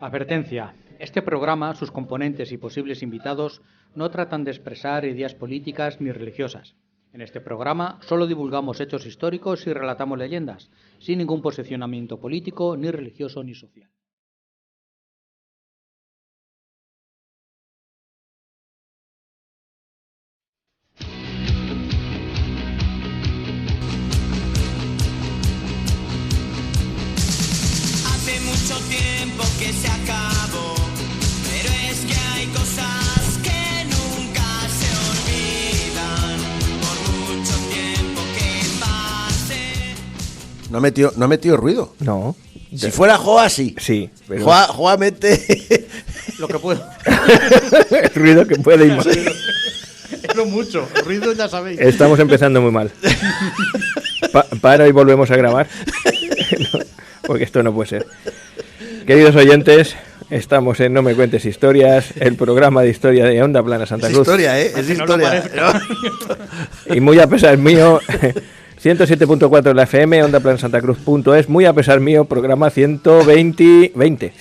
Advertencia. Este programa, sus componentes y posibles invitados no tratan de expresar ideas políticas ni religiosas. En este programa solo divulgamos hechos históricos y relatamos leyendas, sin ningún posicionamiento político, ni religioso, ni social. Hace mucho tiempo que se acabó, pero es que hay cosas que nunca se olvidan, por mucho tiempo que pase. No ha metido ruido. No. Si fuera Joa, sí. Sí, pero Joa mete... Lo que puedo. el ruido que puede ir. Es lo mucho. El ruido ya sabéis. Estamos empezando muy mal. Para y volvemos a grabar. No, porque esto no puede ser. Queridos oyentes, estamos en No me cuentes historias, el programa de historia de Onda Plana Santa Es Cruz. historia, ¿eh? Es Que no lo historia. parezca. Y muy a pesar mío, 107.4 en la FM, ondaplanasantacruz.es, muy a pesar mío, programa 120.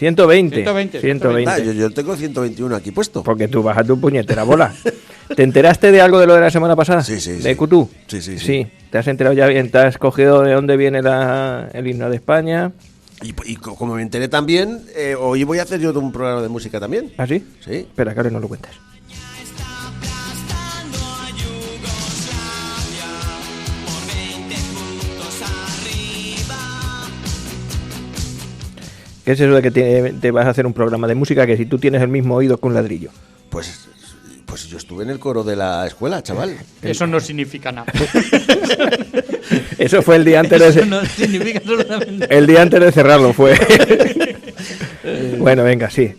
Ah, yo tengo 121 aquí puesto. Porque tú vas a tu puñetera bola. ¿Te enteraste de algo de lo de la semana pasada? Sí, sí, ¿De sí. Cutú? Sí. ¿Te has enterado ya bien? ¿Te has cogido de dónde viene el himno de España? Y como me enteré también, hoy voy a hacer yo un programa de música también. ¿Ah, sí? Sí. Espera, que ahora no lo cuentes. Está aplastando a Yugoslavia por 20 puntos arriba. ¿Qué es eso de que te vas a hacer un programa de música que si tú tienes el mismo oído que un ladrillo? Pues yo estuve en el coro de la escuela, chaval. Eso no significa nada. Eso fue el día antes Eso de... no significa absolutamente. El día antes de cerrarlo fue. Bueno, venga, sí.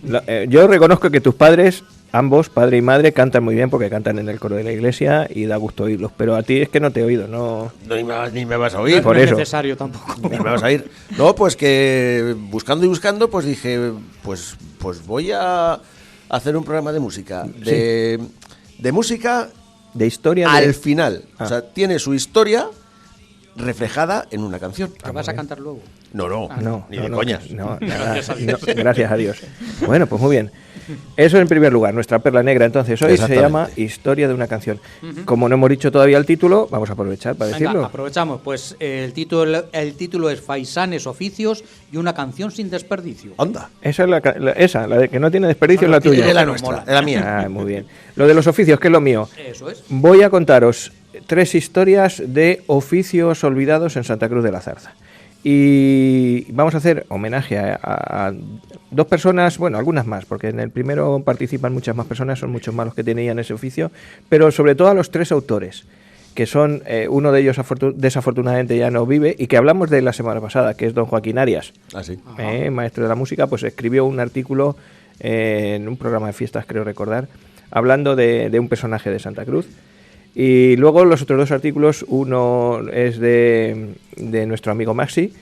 Yo reconozco que tus padres, ambos, padre y madre, cantan muy bien porque cantan en el coro de la iglesia y da gusto oírlos. Pero a ti es que no te he oído, ¿no? No, ni me vas a oír. por no es eso. necesario tampoco. Ni me vas a oír. No, pues que buscando y buscando, pues dije, pues voy a hacer un programa de música. De música De historia de... al final. Ah. O sea, tiene su historia reflejada en una canción. ¿Te vas a cantar luego? No, No, ni no, de no, coñas. No, Gracias a Dios. no, gracias a Dios. Bueno, pues muy bien. Eso en primer lugar, nuestra perla negra. Entonces, hoy se Exactamente. llama Historia de una canción. Como no hemos dicho todavía el título, vamos a aprovechar para Venga, decirlo. aprovechamos. Pues el título es Faisanes, oficios y una canción sin desperdicio. Anda. Esa es la de que no tiene desperdicio, es la tuya. Es la no nuestra, mola. es la mía. Ah, muy bien. Lo de los oficios, que es lo mío. Eso es. Voy a contaros 3 historias de oficios olvidados en Santa Cruz de la Zarza. Y vamos a hacer homenaje a 2 personas, bueno, algunas más, porque en el primero participan muchas más personas, son muchos más los que tenían ese oficio, pero sobre todo a los 3 autores, que son, uno de ellos desafortunadamente ya no vive, y que hablamos de la semana pasada, que es don Joaquín Arias, Así. maestro de la música, pues escribió un artículo en un programa de fiestas, creo recordar, hablando de un personaje de Santa Cruz. Y luego los otros 2 artículos, uno es de nuestro amigo Maxi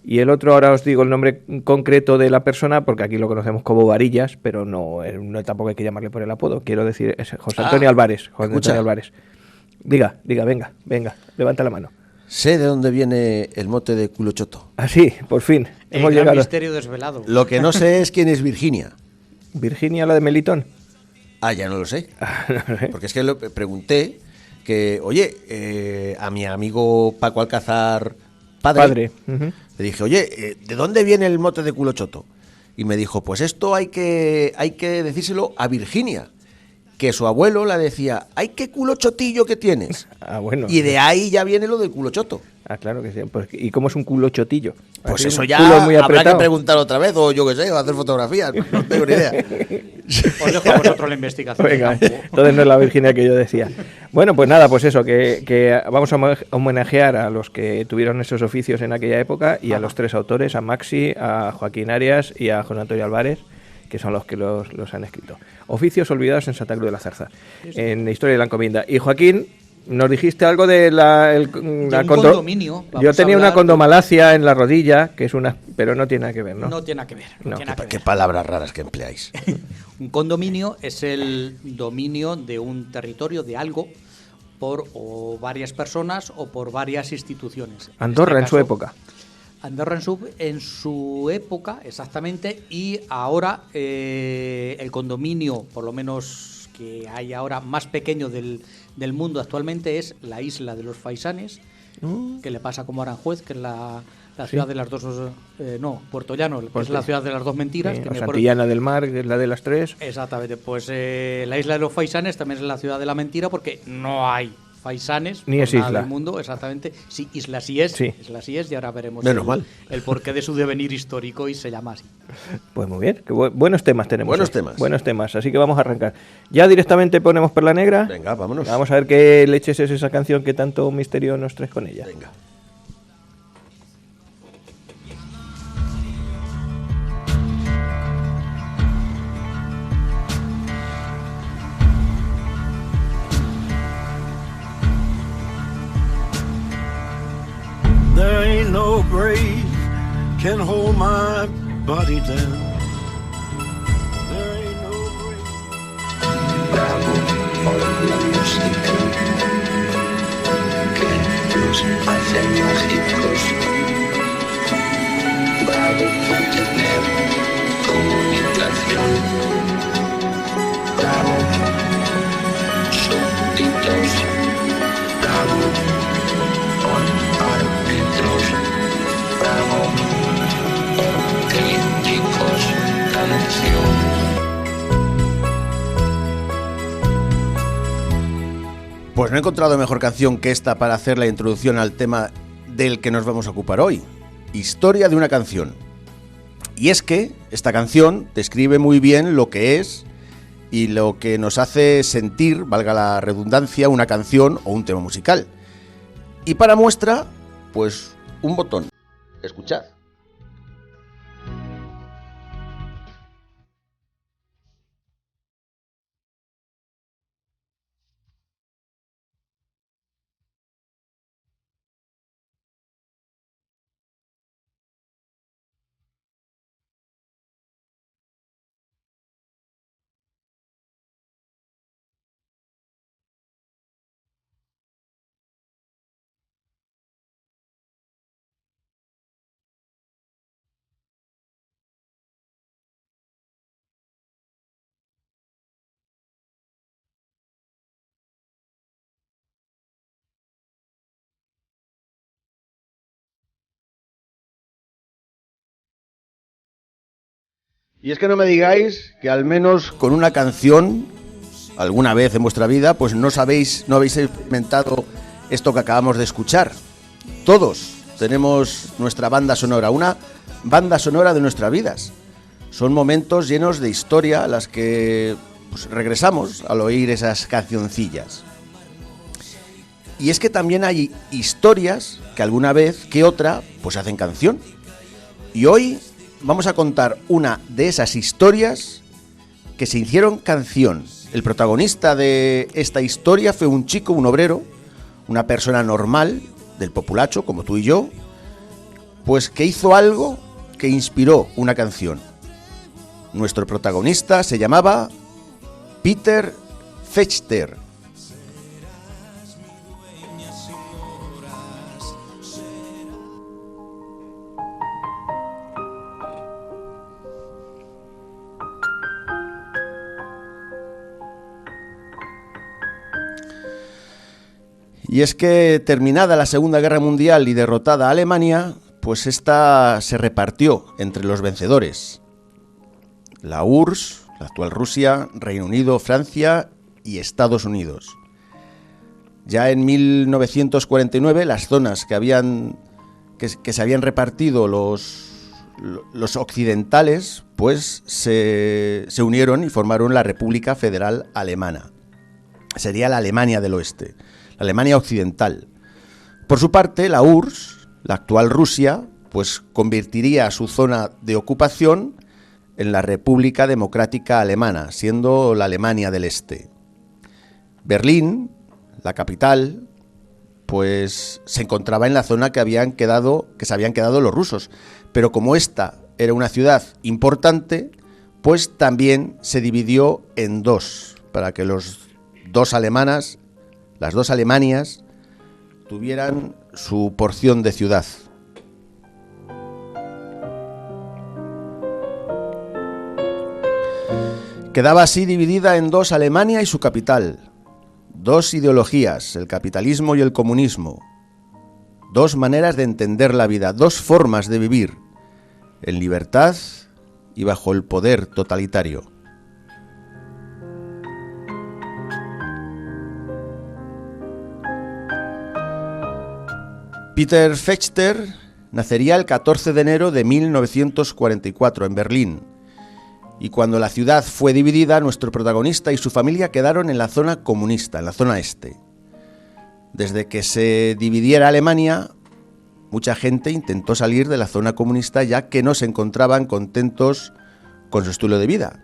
y el otro, ahora os digo el nombre concreto de la persona porque aquí lo conocemos como Varillas, pero no tampoco hay que llamarle por el apodo, quiero decir, es José Antonio Álvarez. José escucha. Antonio Álvarez. Diga, venga, levanta la mano. Sé de dónde viene el mote de culochoto. Así, por fin, El hemos gran llegado. misterio desvelado. Lo que no sé es quién es Virginia. Virginia, la de Melitón. Ah, ya no lo sé. Porque es que lo pregunté que, oye, a mi amigo Paco Alcázar, padre. Ujú. Le dije, oye, ¿de dónde viene el mote de culochoto? Y me dijo, pues esto hay que decírselo a Virginia, que su abuelo la decía, ¡ay, qué culochotillo que tienes! Ah, bueno. Y de ahí ya viene lo del culochoto. Ah, claro que sí. Pues, ¿y cómo es un culo chotillo? Pues Así, eso un ya culo muy habrá que apretado. preguntar otra vez, o yo qué sé, o hacer fotografías, no tengo ni idea. Os dejo a vosotros la investigación. de Venga, campo. entonces no es la Virginia que yo decía. Bueno, pues nada, pues eso, que vamos a homenajear a los que tuvieron esos oficios en aquella época y a los 3 autores, a Maxi, a Joaquín Arias y a José Antonio Álvarez, que son los que los han escrito. Oficios olvidados en Santa Cruz de la Zarza, en la historia de la encomienda. Y Joaquín, nos dijiste algo de un condominio. Yo Vamos a tenía una hablar condomalacia en la rodilla, que es una, pero no tiene nada que ver, ¿no? No tiene nada que ver. No. tiene nada que Qué ver. palabras raras que empleáis. Un condominio es el dominio de un territorio, de algo, por o varias personas o por varias instituciones. Andorra en su caso, época. Andorra en su época, exactamente, y ahora el condominio, por lo menos que hay ahora más pequeño del mundo actualmente, es la isla de los Faisanes, que le pasa como Aranjuez, que es la ciudad de las dos... Puerto Llano, que es la ciudad de las dos mentiras. Sí, Santillana del Mar, que es la de las tres. Exactamente, pues la isla de los Faisanes también es la ciudad de la mentira, porque no hay Faisanes ni es isla del mundo, exactamente. Sí, isla sí es, sí. Isla sí es, y ahora veremos el porqué de su devenir histórico, y se llama así. Pues muy bien, que buenos temas tenemos. Buenos temas, así que vamos a arrancar. Ya directamente ponemos Perla Negra. Venga, vámonos. Vamos a ver qué leches es esa canción que tanto misterio nos traes con ella. Venga. There ain't no grave can hold my body down. There ain't no grave. Pues no he encontrado mejor canción que esta para hacer la introducción al tema del que nos vamos a ocupar hoy. Historia de una canción. Y es que esta canción describe muy bien lo que es y lo que nos hace sentir, valga la redundancia, una canción o un tema musical. Y para muestra, pues un botón. Escuchad. Y es que no me digáis que al menos con una canción, alguna vez en vuestra vida, pues no habéis experimentado esto que acabamos de escuchar. Todos tenemos nuestra banda sonora, una banda sonora de nuestras vidas. Son momentos llenos de historia a las que pues, regresamos al oír esas cancioncillas. Y es que también hay historias que alguna vez que otra pues hacen canción. Y hoy vamos a contar una de esas historias que se hicieron canción. El protagonista de esta historia fue un chico, un obrero, una persona normal, del populacho, como tú y yo, pues que hizo algo que inspiró una canción. Nuestro protagonista se llamaba Peter Fechter. Y es que terminada la Segunda Guerra Mundial y derrotada Alemania, pues esta se repartió entre los vencedores. La URSS, la actual Rusia, Reino Unido, Francia y Estados Unidos. Ya en 1949 las zonas que se habían repartido los occidentales, pues se unieron y formaron la República Federal Alemana. Sería la Alemania del Oeste. Alemania Occidental. Por su parte, la URSS, la actual Rusia, pues convertiría su zona de ocupación en la República Democrática Alemana, siendo la Alemania del Este. Berlín, la capital, pues se encontraba en la zona que se habían quedado los rusos, pero como esta era una ciudad importante, pues también se dividió en dos, para que las dos Alemanias tuvieran su porción de ciudad. Quedaba así dividida en dos Alemania y su capital, dos ideologías, el capitalismo y el comunismo, dos maneras de entender la vida, dos formas de vivir, en libertad y bajo el poder totalitario. Peter Fechter nacería el 14 de enero de 1944 en Berlín, y cuando la ciudad fue dividida, nuestro protagonista y su familia quedaron en la zona comunista, en la zona este. Desde que se dividiera Alemania, mucha gente intentó salir de la zona comunista ya que no se encontraban contentos con su estilo de vida.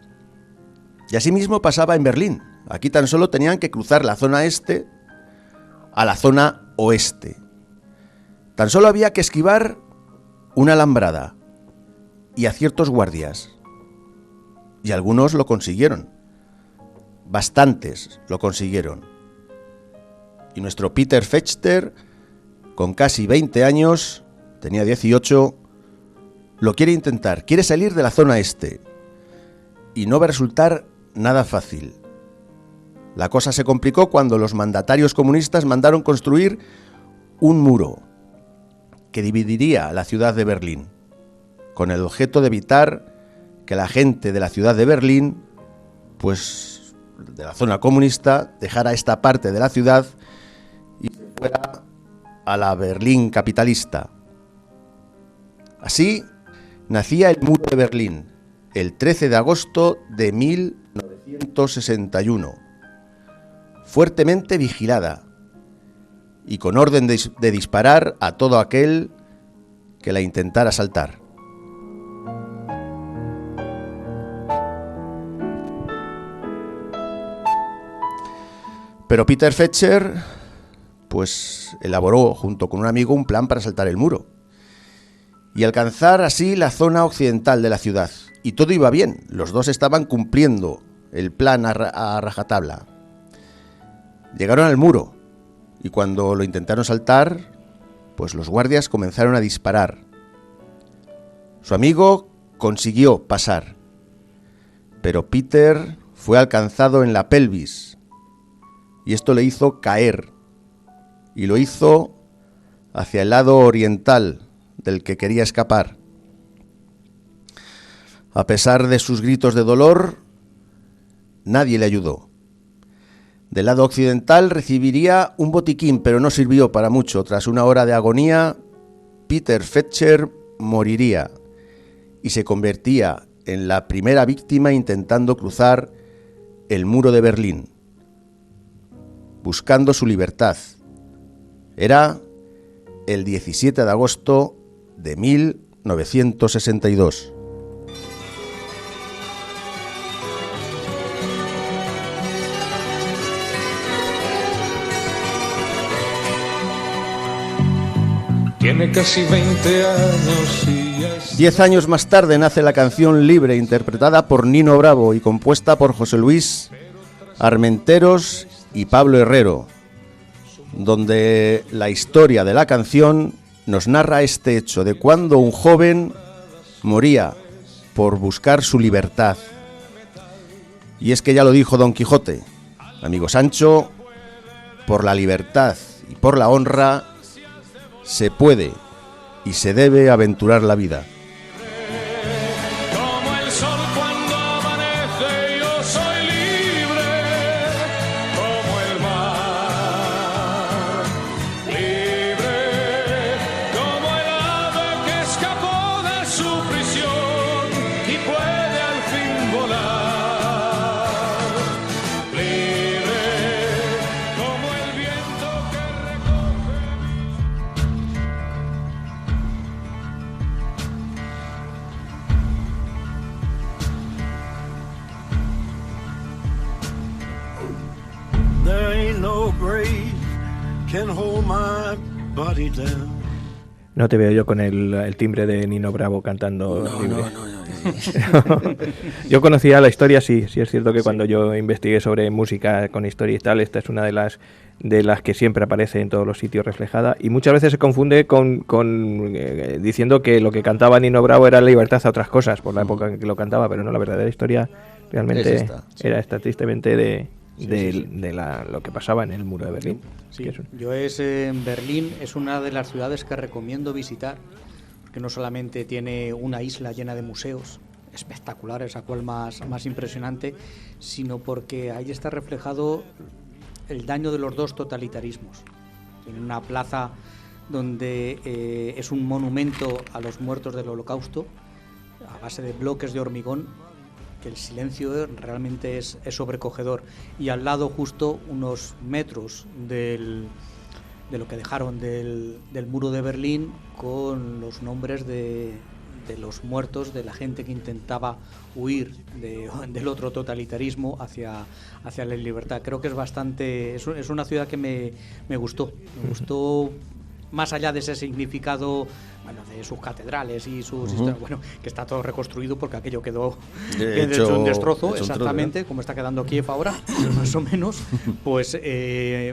Y asimismo pasaba en Berlín. Aquí tan solo tenían que cruzar la zona este a la zona oeste. Tan solo había que esquivar una alambrada y a ciertos guardias. Y algunos lo consiguieron. Bastantes lo consiguieron. Y nuestro Peter Fechter, con casi 20 años, tenía 18, lo quiere intentar, quiere salir de la zona este. Y no va a resultar nada fácil. La cosa se complicó cuando los mandatarios comunistas mandaron construir un muro que dividiría la ciudad de Berlín, con el objeto de evitar que la gente de la ciudad de Berlín, pues de la zona comunista, dejara esta parte de la ciudad y se fuera a la Berlín capitalista. Así nacía el muro de Berlín, el 13 de agosto de 1961, fuertemente vigilada y con orden de disparar a todo aquel que la intentara asaltar. Pero Peter Fechter, pues elaboró junto con un amigo un plan para saltar el muro y alcanzar así la zona occidental de la ciudad. Y todo iba bien, los dos estaban cumpliendo el plan a rajatabla. Llegaron al muro y cuando lo intentaron saltar, pues los guardias comenzaron a disparar. Su amigo consiguió pasar, pero Peter fue alcanzado en la pelvis y esto le hizo caer, y lo hizo hacia el lado oriental del que quería escapar. A pesar de sus gritos de dolor, nadie le ayudó. Del lado occidental recibiría un botiquín, pero no sirvió para mucho. Tras una hora de agonía, Peter Fechter moriría y se convertía en la primera víctima intentando cruzar el muro de Berlín, buscando su libertad. Era el 17 de agosto de 1962. Tiene casi 20 años y ya es... 10 años más tarde nace la canción Libre, interpretada por Nino Bravo y compuesta por José Luis Armenteros y Pablo Herrero, donde la historia de la canción nos narra este hecho de cuando un joven moría por buscar su libertad. Y es que ya lo dijo Don Quijote, amigo Sancho, por la libertad y por la honra se puede y se debe aventurar la vida. Como el sol cuando amanece, yo soy libre, como el mar, libre, como el ave que escapó de su prisión y puede al fin volar, libre, como el viento que recoge. There ain't no grave can hold my body down. No te veo yo con el timbre de Nino Bravo cantando libre. Yo conocía la historia, sí es cierto que cuando yo investigué sobre música con historia y tal, esta es una de las que siempre aparece en todos los sitios reflejada, y muchas veces se confunde con diciendo que lo que cantaba Nino Bravo era libertad a otras cosas por la época en que lo cantaba, pero no, la verdadera historia realmente Es esta, sí. era esta tristemente de lo que pasaba en el muro de Berlín. Sí, Que es yo en Berlín es una de las ciudades que recomiendo visitar, porque no solamente tiene una isla llena de museos espectaculares, a cual más impresionante, sino porque ahí está reflejado el daño de los dos totalitarismos. Tiene una plaza donde es un monumento a los muertos del Holocausto, a base de bloques de hormigón, que el silencio realmente es sobrecogedor. Y al lado, justo unos metros de lo que dejaron del muro de Berlín, con los nombres de los muertos, de la gente que intentaba huir del otro totalitarismo hacia la libertad. Creo que es una ciudad que me gustó. Me gustó más allá de ese significado, bueno, de sus catedrales y sus historias, bueno, que está todo reconstruido porque aquello quedó hecho un destrozo, exactamente, como está quedando Kiev ahora, más o menos. Pues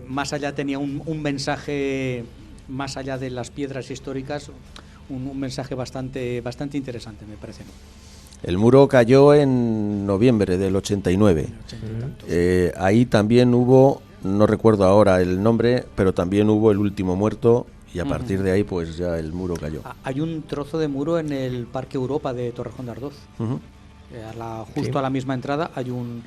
más allá tenía un mensaje, más allá de las piedras históricas, un mensaje bastante interesante, me parece. El muro cayó en noviembre del 89. Ahí también hubo, no recuerdo ahora el nombre, pero también hubo el último muerto, y a partir de ahí pues ya el muro cayó. Hay un trozo de muro en el Parque Europa de Torrejón de Ardoz. Justo a la misma entrada hay un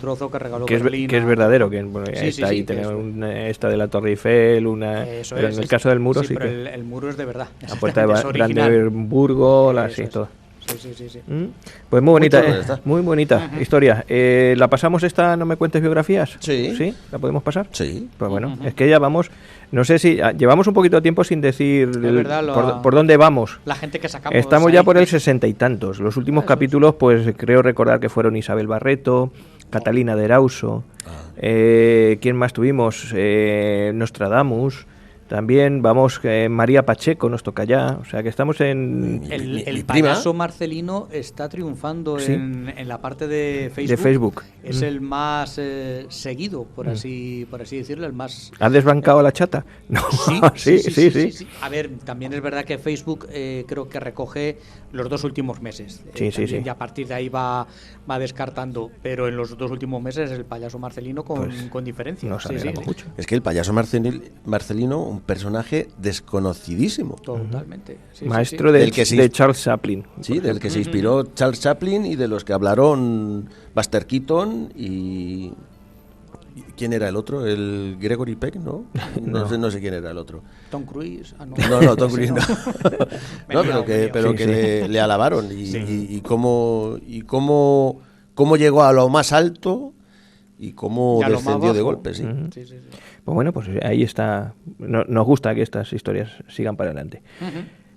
trozo que regaló Berlín. Que es verdadero, que bueno, sí, está ahí, sí, tenemos esta de la Torre Eiffel, pero en el caso del muro sí pero que... el muro es de verdad. La puerta de Es original. Brandenburgo, todo. Sí. Pues muy bonita historia. ¿La pasamos esta No me cuentes biografías? Sí. ¿Sí? ¿La podemos pasar? Sí. Pues bueno, es que ya vamos, no sé si llevamos un poquito de tiempo sin decir por dónde vamos. La gente que sacamos. Estamos ya por el 60 y tantos. Los últimos capítulos, pues creo recordar que fueron Isabel Barreto, Catalina de Erauso, ¿quién más tuvimos? Nostradamus. También vamos, María Pacheco nos toca ya, o sea que estamos en... El payaso Marcelino está triunfando en la parte de Facebook. Es el más seguido, por así decirlo, el más... ¿Has desbancado a la chata? No. Sí. A ver, también es verdad que Facebook creo que recoge los 2 últimos meses. Sí. Y a partir de ahí va descartando, pero en los 2 últimos meses el payaso Marcelino con diferencia. Nos alegramos mucho. Es que el payaso Marcelino, un personaje desconocidísimo. Totalmente. Maestro de Charles Chaplin. Sí, del que se inspiró Charles Chaplin y de los que hablaron Buster Keaton y... ¿Quién era el otro? ¿El Gregory Peck? ¿No? No sé quién era el otro. Tom Cruise. No, Tom Cruise no. pero que le alabaron y cómo llegó a lo más alto y cómo descendió de golpe. Sí. Sí. Pues bueno, pues ahí está. Nos gusta que estas historias sigan para adelante.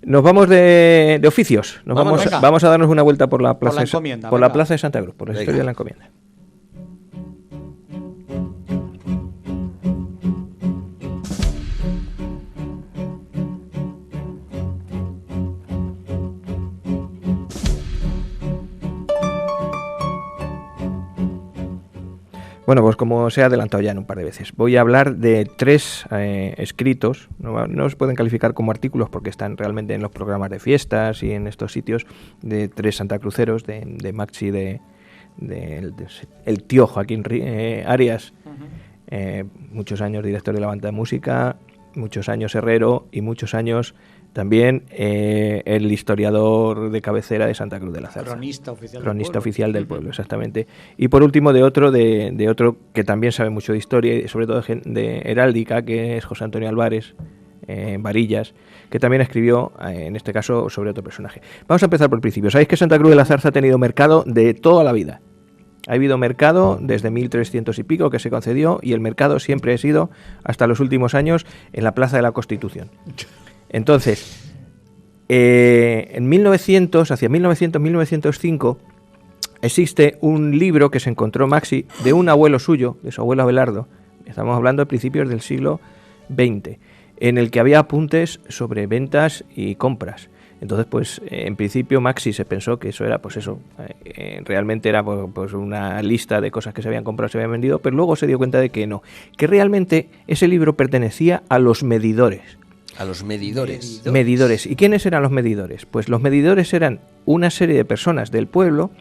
Nos vamos de oficios. Vamos a darnos una vuelta por la plaza de Santa Cruz, por la historia de la encomienda. Bueno, pues como se ha adelantado ya en un par de veces, voy a hablar de 3 escritos, no se pueden calificar como artículos porque están realmente en los programas de fiestas y en estos sitios, de 3 santacruceros, de Maxi, el tío Joaquín Arias, muchos años director de la banda de música, muchos años herrero y muchos años también el historiador de cabecera de Santa Cruz de la Zarza. Cronista oficial del pueblo, exactamente. Y por último de otro que también sabe mucho de historia y sobre todo de heráldica, que es José Antonio Álvarez Varillas, que también escribió, en este caso, sobre otro personaje. Vamos a empezar por el principio. Sabéis que Santa Cruz de la Zarza ha tenido mercado de toda la vida. Ha habido mercado desde 1300 y pico que se concedió, y el mercado siempre ha sido, hasta los últimos años, en la Plaza de la Constitución. Entonces, en 1900-1905, existe un libro que se encontró Maxi de un abuelo suyo, de su abuelo Abelardo, estamos hablando de principios del siglo XX, en el que había apuntes sobre ventas y compras. Entonces, pues, en principio Maxi se pensó que eso era, pues eso, realmente era pues una lista de cosas que se habían comprado, se habían vendido, pero luego se dio cuenta de que no, que realmente ese libro pertenecía a los medidores. A los medidores. Medidores. ¿Y quiénes eran los medidores? Pues los medidores eran una serie de personas del pueblo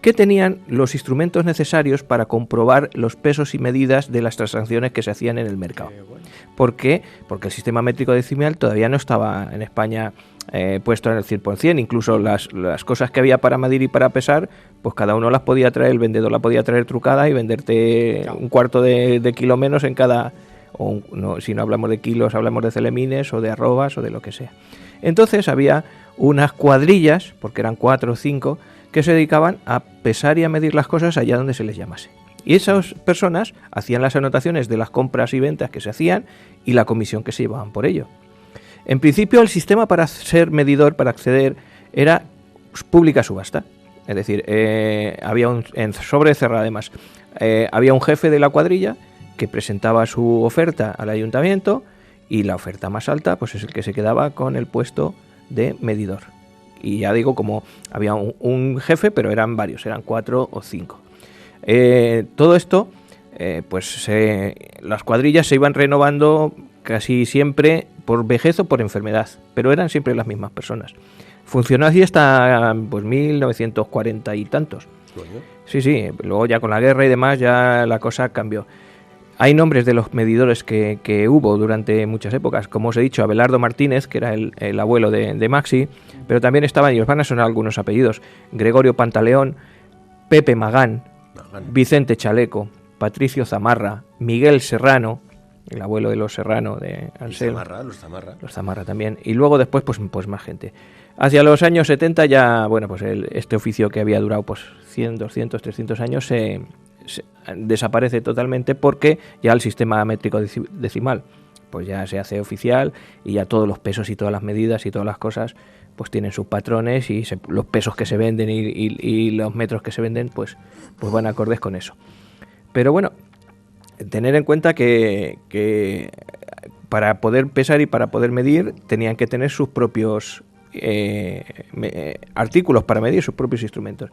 que tenían los instrumentos necesarios para comprobar los pesos y medidas de las transacciones que se hacían en el mercado. ¿Por qué? Porque el sistema métrico decimal todavía no estaba en España puesto en el 100%, incluso las cosas que había para medir y para pesar, pues cada uno las podía traer, el vendedor la podía traer trucada y venderte un cuarto de kilo menos en cada, si no hablamos de kilos, hablamos de celemines o de arrobas o de lo que sea. Entonces había unas cuadrillas, porque eran 4 o 5, que se dedicaban a pesar y a medir las cosas allá donde se les llamase. Y esas personas hacían las anotaciones de las compras y ventas que se hacían y la comisión que se llevaban por ello. En principio, el sistema para ser medidor, para acceder, era pública subasta. Es decir, había en sobre cerrado además, había un jefe de la cuadrilla que presentaba su oferta al ayuntamiento y la oferta más alta pues es el que se quedaba con el puesto de medidor. Y ya digo, como había un jefe, pero eran varios, eran 4 o 5. Todo esto, las cuadrillas se iban renovando casi siempre por vejez o por enfermedad, pero eran siempre las mismas personas. Funcionó así hasta 1940 y tantos. Sí, luego ya con la guerra y demás ya la cosa cambió. Hay nombres de los medidores que hubo durante muchas épocas, como os he dicho, Abelardo Martínez, que era el abuelo de Maxi, pero también estaban, y os van a sonar algunos apellidos, Gregorio Pantaleón, Pepe Magán, Vicente Chaleco, Patricio Zamarra, Miguel Serrano, el abuelo de los Serrano, de Anselmo. Los Zamarra también. Y luego después, pues más gente. Hacia los años 70 ya, este oficio que había durado 100, 200, 300 años se desaparece totalmente porque ya el sistema métrico decimal pues ya se hace oficial y ya todos los pesos y todas las medidas y todas las cosas pues tienen sus patrones y los pesos que se venden y los metros que se venden pues van acordes con eso. Pero bueno, tener en cuenta que para poder pesar y para poder medir tenían que tener sus propios artículos para medir, sus propios instrumentos.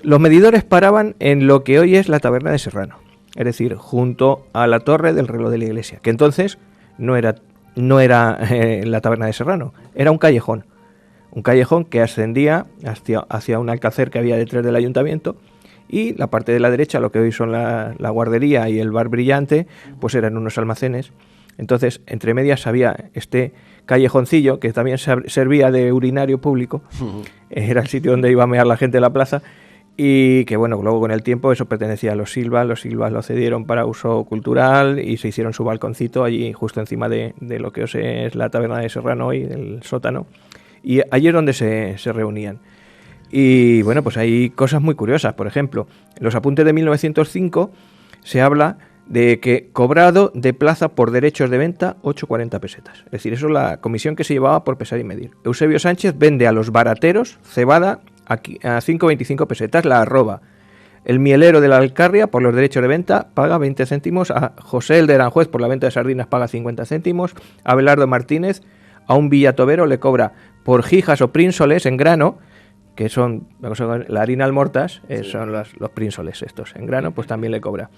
Los medidores paraban en lo que hoy es la taberna de Serrano, es decir, junto a la torre del reloj de la iglesia, que entonces no era la taberna de Serrano, era un callejón que ascendía hacia un alcacel que había detrás del ayuntamiento, y la parte de la derecha, lo que hoy son la guardería y el bar brillante, pues eran unos almacenes. Entonces, entre medias había este callejoncillo que también servía de urinario público, era el sitio donde iba a mear la gente de la plaza, y que bueno, luego con el tiempo eso pertenecía a los Silvas lo cedieron para uso cultural y se hicieron su balconcito allí justo encima de lo que es la taberna de Serrano y del sótano, y allí es donde se reunían. Y bueno, pues hay cosas muy curiosas. Por ejemplo, en los apuntes de 1905 se habla de que cobrado de plaza por derechos de venta 8,40 pesetas. Es decir, eso es la comisión que se llevaba por pesar y medir. Eusebio Sánchez vende a los barateros cebada a 5,25 pesetas la arroba. El mielero de la Alcarria, por los derechos de venta, paga 20 céntimos. A José el de Aranjuez, por la venta de sardinas, paga 50 céntimos. A Abelardo Martínez, a un villatobero, le cobra por jijas o prínsoles en grano, que son la harina almortas, son los prínsoles estos en grano, pues también le cobra.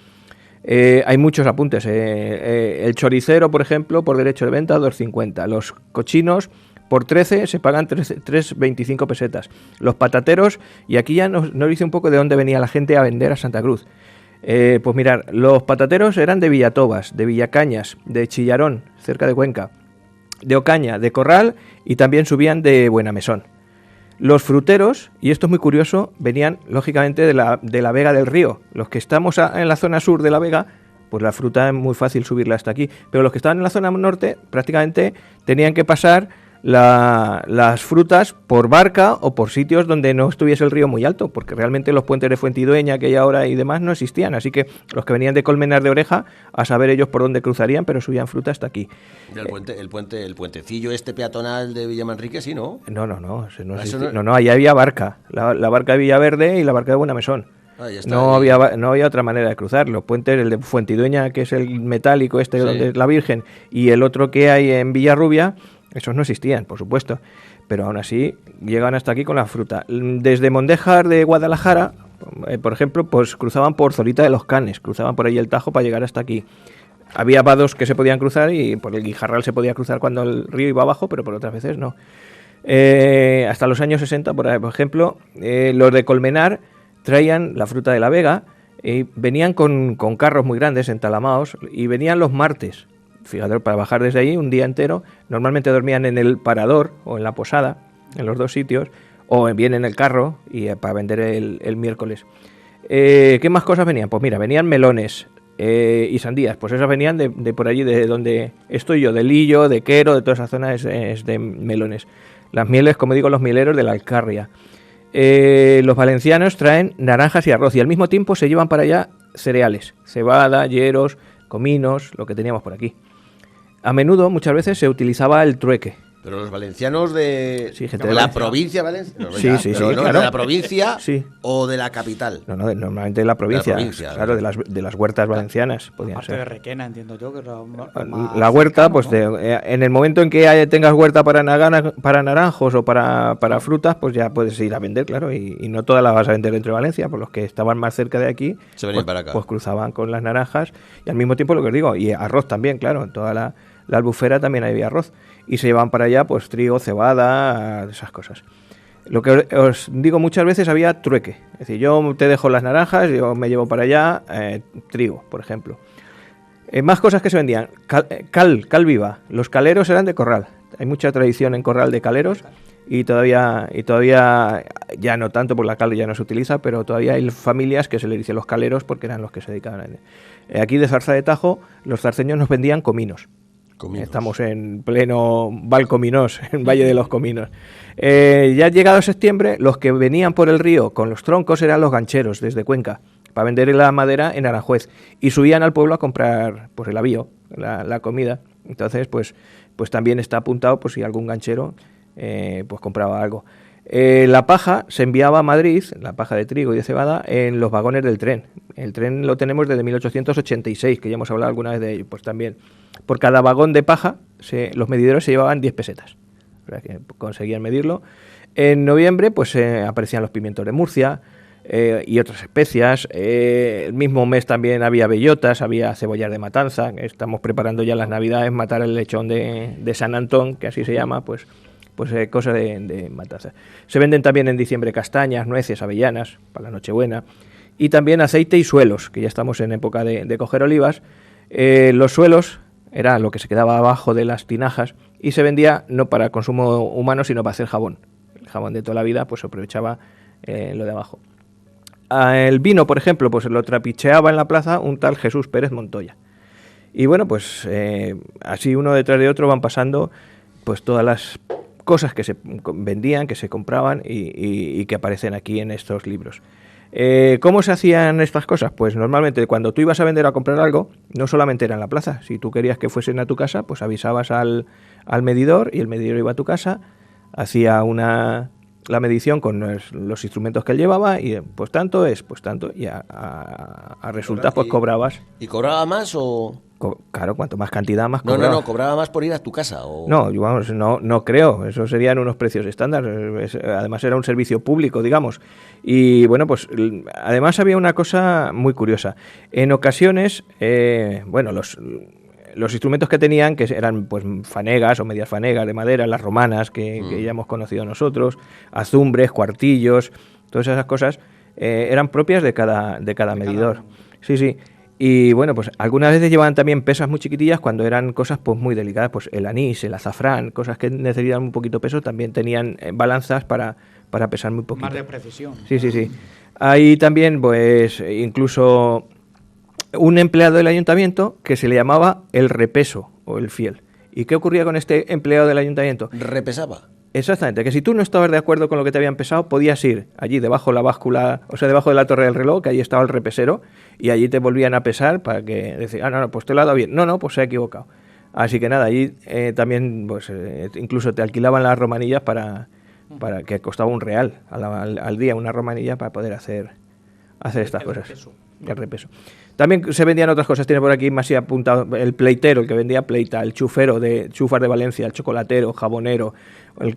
Hay muchos apuntes. El choricero, por ejemplo, por derecho de venta, 2,50. Los cochinos, por 13, se pagan 3,25 pesetas. Los patateros, y aquí ya nos dice un poco de dónde venía la gente a vender a Santa Cruz. Pues mirar, los patateros eran de Villatobas, de Villacañas, de Chillarón, cerca de Cuenca, de Ocaña, de Corral, y también subían de Buenamesón. Los fruteros, y esto es muy curioso, venían lógicamente de la Vega del Río. Los que estamos en la zona sur de la Vega, pues la fruta es muy fácil subirla hasta aquí. Pero los que estaban en la zona norte prácticamente tenían que pasar las frutas por barca o por sitios donde no estuviese el río muy alto, porque realmente los puentes de Fuentidueña que hay ahora y demás no existían. Así que los que venían de Colmenar de Oreja, a saber ellos por dónde cruzarían, pero subían fruta hasta aquí. El puentecillo este peatonal de Villamanrique, sí, ¿no? No, ahí había barca. La barca de Villaverde y la barca de Buenamesón. No había otra manera de cruzar. Los puentes, el de Fuentidueña, que es el metálico este, sí, donde es la Virgen, y el otro que hay en Villarrubia, esos no existían, por supuesto, pero aún así llegan hasta aquí con la fruta. Desde Mondéjar de Guadalajara, por ejemplo, pues cruzaban por Zorita de los Canes, cruzaban por ahí el Tajo para llegar hasta aquí. Había vados que se podían cruzar y por el Guijarral se podía cruzar cuando el río iba abajo, pero por otras veces no. Hasta los años 60, por ejemplo, los de Colmenar traían la fruta de la Vega y venían con carros muy grandes, entalamados, y venían los martes. Fíjate, para bajar desde ahí un día entero. Normalmente dormían en el parador o en la posada, en los dos sitios, o bien en el carro y para vender el miércoles. ¿Qué más cosas venían? Pues mira, venían melones y sandías. Pues esas venían de por allí, de donde estoy yo, de Lillo, de Quero, de toda esa zona es de melones. Las mieles, como digo, los mieleros de la Alcarria. Los valencianos traen naranjas y arroz y al mismo tiempo se llevan para allá cereales, cebada, yeros, cominos, lo que teníamos por aquí. A menudo, muchas veces, se utilizaba el trueque. Pero los valencianos de, Sí, gente de de la Valencia. provincia Valencia. Sí, ¿no? claro. ¿De la provincia Sí. o de la capital? No, normalmente de la provincia, claro, de las huertas valencianas podían Aparte de ser. Requena, entiendo yo que es lo más La huerta, cercano, pues ¿no? en el momento en que tengas huerta para naranjos o para frutas, pues ya puedes ir a vender, claro, y no todas las vas a vender dentro de Valencia, pues los que estaban más cerca de aquí, Se venían pues, para acá. pues cruzaban con las naranjas y al mismo tiempo lo que os digo, y arroz también, claro, en toda la albufera también había arroz y se llevaban para allá pues trigo, cebada, esas cosas. Lo que os digo, muchas veces había trueque, es decir, yo te dejo las naranjas, yo me llevo para allá trigo, por ejemplo. Más cosas que se vendían, cal viva, los caleros eran de corral, hay mucha tradición en corral de caleros y todavía ya no tanto, porque la cal ya no se utiliza, pero todavía hay familias que se les dice los caleros porque eran los que se dedicaban a aquí de Zarza de Tajo, los zarceños nos vendían cominos. Estamos en pleno Valcominos, en Valle de los Cominos. Ya llegado septiembre, los que venían por el río con los troncos eran los gancheros desde Cuenca, para vender la madera en Aranjuez. Y subían al pueblo a comprar pues el avío, la comida. Entonces, pues también está apuntado por si algún ganchero pues compraba algo. La paja se enviaba a Madrid, la paja de trigo y de cebada, en los vagones del tren. El tren lo tenemos desde 1886, que ya hemos hablado alguna vez de ello. Pues también, por cada vagón de paja, los medidores se llevaban 10 pesetas. O sea, que conseguían medirlo. En noviembre, pues aparecían los pimientos de Murcia y otras especias. El mismo mes también había bellotas, había cebollas de matanza. Estamos preparando ya las navidades, matar el lechón de San Antón, que así se llama, pues cosas de matanza. Se venden también en diciembre castañas, nueces, avellanas, para la Nochebuena, y también aceite y suelos, que ya estamos en época de coger olivas. Los suelos era lo que se quedaba abajo de las tinajas y se vendía no para consumo humano, sino para hacer jabón. El jabón de toda la vida pues se aprovechaba lo de abajo. El vino, por ejemplo, pues lo trapicheaba en la plaza un tal Jesús Pérez Montoya. Y bueno, pues así uno detrás de otro van pasando pues todas las cosas que se vendían, que se compraban y que aparecen aquí en estos libros. ¿Cómo se hacían estas cosas? Pues normalmente cuando tú ibas a vender o a comprar algo, no solamente era en la plaza. Si tú querías que fuesen a tu casa, pues avisabas al medidor y el medidor iba a tu casa, hacía la medición con los instrumentos que él llevaba y pues tanto es, pues tanto, y a resultas pues cobrabas. ¿Y cobraba más o...? Claro, cuanto más cantidad, más No, cobrabas. cobraba más por ir a tu casa o... No, vamos, no creo, eso serían unos precios estándar, además era un servicio público, digamos. Y bueno, pues además había una cosa muy curiosa. En ocasiones, los instrumentos que tenían, que eran pues fanegas o medias fanegas de madera, las romanas, que ya hemos conocido nosotros, azumbres, cuartillos, todas esas cosas, eran propias de cada medidor. Sí. Y bueno, pues algunas veces llevaban también pesas muy chiquitillas cuando eran cosas pues muy delicadas, pues el anís, el azafrán, cosas que necesitaban un poquito peso, también tenían balanzas para pesar muy poquito. Más de precisión. Sí. Hay también pues incluso un empleado del ayuntamiento que se le llamaba el repeso o el fiel. ¿Y qué ocurría con este empleado del ayuntamiento? ¿Repesaba? Exactamente, que si tú no estabas de acuerdo con lo que te habían pesado, podías ir allí debajo de la báscula, o sea, debajo de la torre del reloj, que allí estaba el repesero, y allí te volvían a pesar para que decir, no, pues te lo ha dado bien. No, pues se ha equivocado. Así que nada, allí también pues incluso te alquilaban las romanillas para que costaba £1 al día, una romanilla para poder hacer estas cosas. El repeso. También se vendían otras cosas, tiene por aquí más apuntado el pleitero, el que vendía pleita, el chufero de Chufas de Valencia, el chocolatero, jabonero,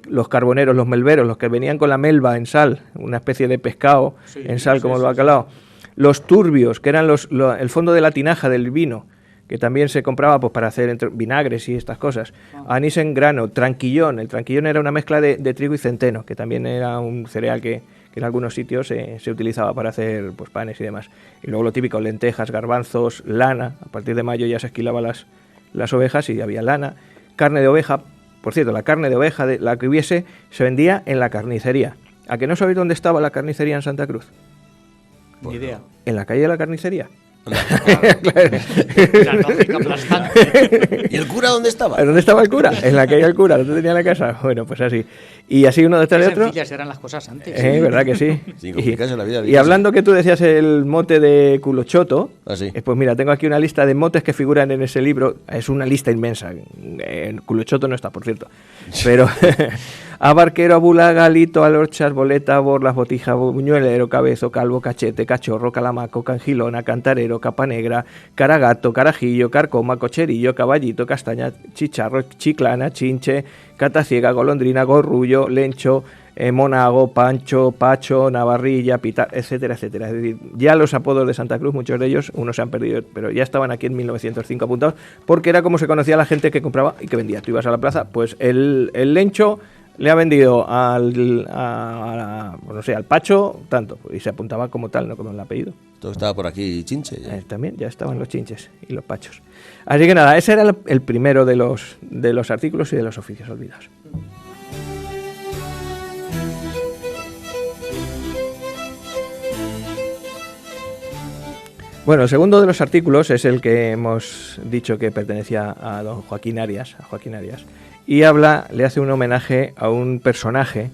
los carboneros, los melveros, los que venían con la melva en sal, una especie de pescado en sal como el bacalao. Los turbios, que eran el fondo de la tinaja del vino, que también se compraba pues para hacer vinagres y estas cosas. Anís en grano, tranquillón. El tranquillón era una mezcla de trigo y centeno, que también era un cereal que que en algunos sitios se utilizaba para hacer pues panes y demás. Y luego lo típico, lentejas, garbanzos, lana. A partir de mayo ya se esquilaban las ovejas y había lana. Carne de oveja, por cierto, la carne de oveja, la que hubiese, se vendía en la carnicería. ¿A que no sabéis dónde estaba la carnicería en Santa Cruz? Ni idea. En la calle de la carnicería. La lógica aplastante. ¿Y el cura dónde estaba? ¿Dónde estaba el cura? En la calle del cura, ¿dónde tenía la casa? Bueno, pues así. Y así uno detrás Qué de otro. sencillas eran las cosas antes. ¿Verdad que sí? Sin complicarse la vida, Y hablando que tú decías el mote de culochoto, Ah, sí. pues mira, tengo aquí una lista de motes que figuran en ese libro. Es una lista inmensa. Culochoto no está, por cierto. Pero a barquero, a bulaga, lito, alorchas, boleta, borlas, botija, buñuelero, cabezo, calvo, cachete, cachorro, calamaco, cangilona, cantarero, capa negra, caragato, carajillo, carcoma, cocherillo, caballito, castaña, chicharro, chiclana, chinche, cataciega, golondrina, gorrullo, lencho, monago, pancho, pacho, navarrilla, pita, etcétera, etcétera. Es decir, ya los apodos de Santa Cruz, muchos de ellos, unos se han perdido, pero ya estaban aquí en 1905 apuntados, porque era como se conocía la gente que compraba y que vendía. Tú ibas a la plaza, pues el lencho le ha vendido al Pacho tanto, y se apuntaba como tal, no como el apellido. Todo estaba por aquí, Chinche. ya. También ya estaban los chinches y los pachos. Así que nada, ese era el primero de los artículos y de los oficios olvidados. Bueno, el segundo de los artículos es el que hemos dicho que pertenecía a don Joaquín Arias, y le hace un homenaje a un personaje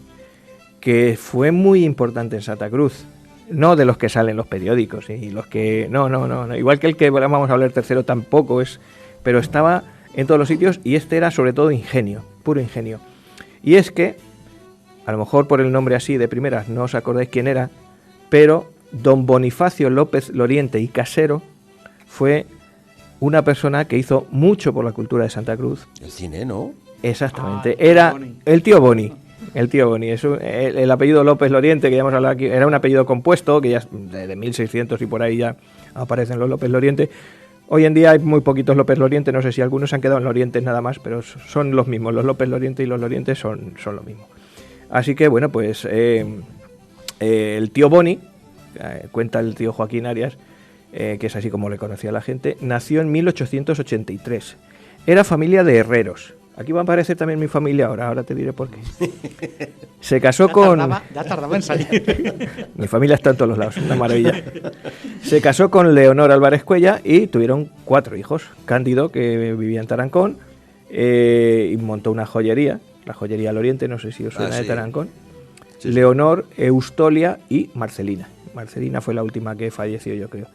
que fue muy importante en Santa Cruz, no de los que salen los periódicos y los que no, igual que el que vamos a hablar tercero tampoco es, pero estaba en todos los sitios y este era sobre todo ingenio, puro ingenio. Y es que a lo mejor por el nombre así de primeras no os acordáis quién era, pero don Bonifacio López Loriente y Casero fue una persona que hizo mucho por la cultura de Santa Cruz. El cine, ¿no? Exactamente, era el tío Boni. El tío Boni, el apellido López Loriente, que ya hemos hablado aquí, era un apellido compuesto, que ya de 1600 y por ahí ya aparecen los López Loriente. Hoy en día hay muy poquitos López Loriente, no sé si algunos han quedado en Lorientes nada más, pero son los mismos, los López Loriente y los Lorientes son lo mismo. Así que bueno, pues el tío Boni, cuenta el tío Joaquín Arias, que es así como le conocía a la gente, nació en 1883. Era familia de herreros. Aquí va a aparecer también mi familia ahora te diré por qué. Se casó Ya tardaba en salir. Mi familia está en todos los lados, una maravilla. Se casó con Leonor Álvarez Cuella y tuvieron 4 hijos. Cándido, que vivía en Tarancón, y montó una joyería, la joyería al Oriente, no sé si os suena de Tarancón. Sí. Leonor, Eustolia y Marcelina. Marcelina fue la última que falleció, yo creo.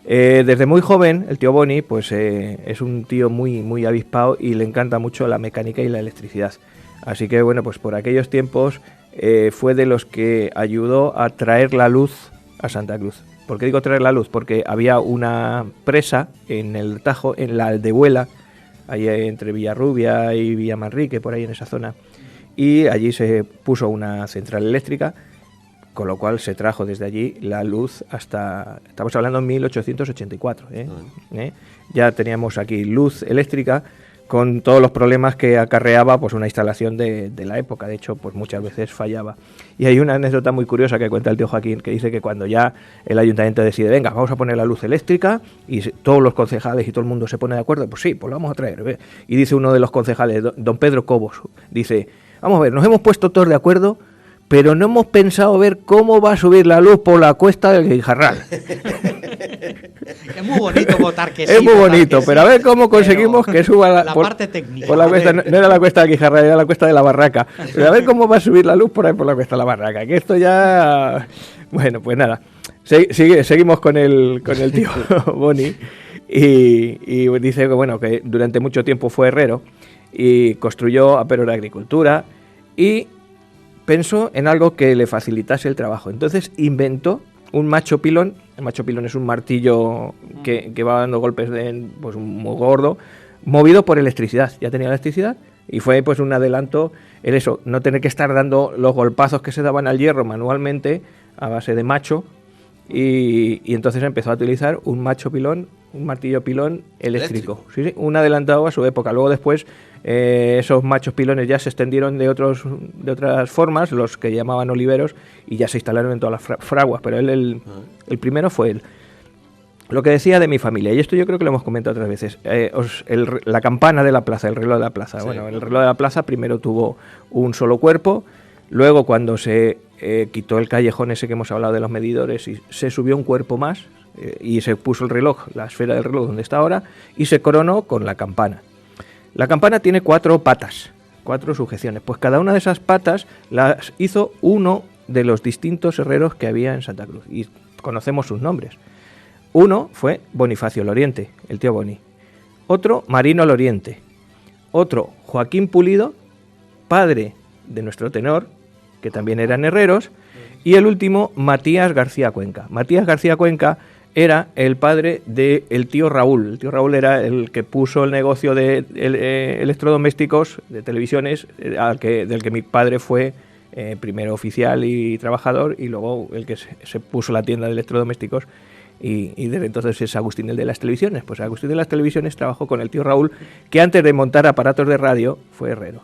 Desde muy joven, el tío Boni, pues es un tío muy avispado y le encanta mucho la mecánica y la electricidad. Así que bueno, pues por aquellos tiempos fue de los que ayudó a traer la luz a Santa Cruz. ¿Por qué digo traer la luz? Porque había una presa en el Tajo, en la Aldehuela, ahí entre Villarrubia y Villamanrique, por ahí en esa zona, y allí se puso una central eléctrica, con lo cual se trajo desde allí la luz hasta, estamos hablando en 1884, ya teníamos aquí luz eléctrica con todos los problemas que acarreaba pues una instalación de la época. De hecho, pues muchas veces fallaba. Y hay una anécdota muy curiosa que cuenta el tío Joaquín, que dice que cuando ya el ayuntamiento decide, venga, vamos a poner la luz eléctrica, y todos los concejales y todo el mundo se pone de acuerdo, pues sí, pues lo vamos a traer. Y dice uno de los concejales, don Pedro Cobos, dice, vamos a ver, nos hemos puesto todos de acuerdo, pero no hemos pensado ver cómo va a subir la luz por la cuesta del Guijarral. Es muy bonito votar que sí. Es muy bonito, pero a ver cómo conseguimos que suba la parte técnica. Por la cuesta, no era la cuesta del Guijarral, era la cuesta de la Barraca. Pero a ver cómo va a subir la luz por ahí por la cuesta de la Barraca. Que esto ya... Bueno, pues nada. Seguimos con el tío Boni. Y dice que, bueno, que durante mucho tiempo fue herrero y construyó aperos de agricultura y pensó en algo que le facilitase el trabajo. Entonces inventó un macho pilón. El macho pilón es un martillo que va dando golpes pues muy gordo, movido por electricidad. Ya tenía electricidad y fue pues un adelanto en eso, no tener que estar dando los golpazos que se daban al hierro manualmente a base de macho. Y entonces empezó a utilizar un macho pilón, un martillo pilón eléctrico. Sí, un adelantado a su época. Luego después esos machos pilones ya se extendieron de otras formas, los que llamaban oliveros, y ya se instalaron en todas las fraguas, pero él, el primero fue él. Lo que decía de mi familia, y esto yo creo que lo hemos comentado otras veces, la campana de la plaza, el reloj de la plaza. Sí. Bueno, el reloj de la plaza primero tuvo un solo cuerpo, luego cuando se quitó el callejón ese que hemos hablado de los medidores, y se subió un cuerpo más, y se puso el reloj, la esfera del reloj donde está ahora, y se coronó con la campana. La campana tiene 4 patas, 4 sujeciones, pues cada una de esas patas las hizo uno de los distintos herreros que había en Santa Cruz, y conocemos sus nombres. Uno fue Bonifacio Loriente, el tío Boni. Otro, Marino Loriente. Otro, Joaquín Pulido, padre de nuestro tenor, que también eran herreros. Y el último, Matías García Cuenca. Matías García Cuenca era el padre del tío Raúl. El tío Raúl era el que puso el negocio de electrodomésticos, de televisiones, del que mi padre fue primero oficial y trabajador, y luego el que se puso la tienda de electrodomésticos. Y desde entonces es Agustín el de las televisiones. Pues Agustín de las televisiones trabajó con el tío Raúl, que antes de montar aparatos de radio fue herrero.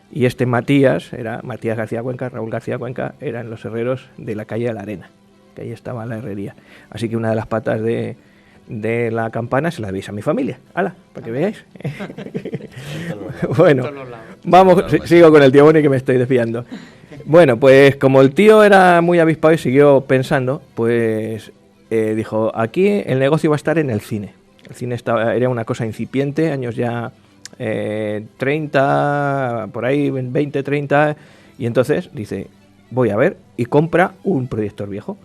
Y este Matías, era Matías García Cuenca, Raúl García Cuenca, eran los herreros de la calle de la Arena, que ahí estaba la herrería. Así que una de las patas de la campana se la veis a mi familia. ¡Hala! Para que veáis. Bueno, vamos, sigo con el tío Boni, que me estoy desviando. Bueno, pues como el tío era muy avispado y siguió pensando, pues dijo, aquí el negocio va a estar en el cine. El cine era una cosa incipiente, años ya 30, por ahí 20, 30, y entonces dice, voy a ver, y compra un proyector viejo.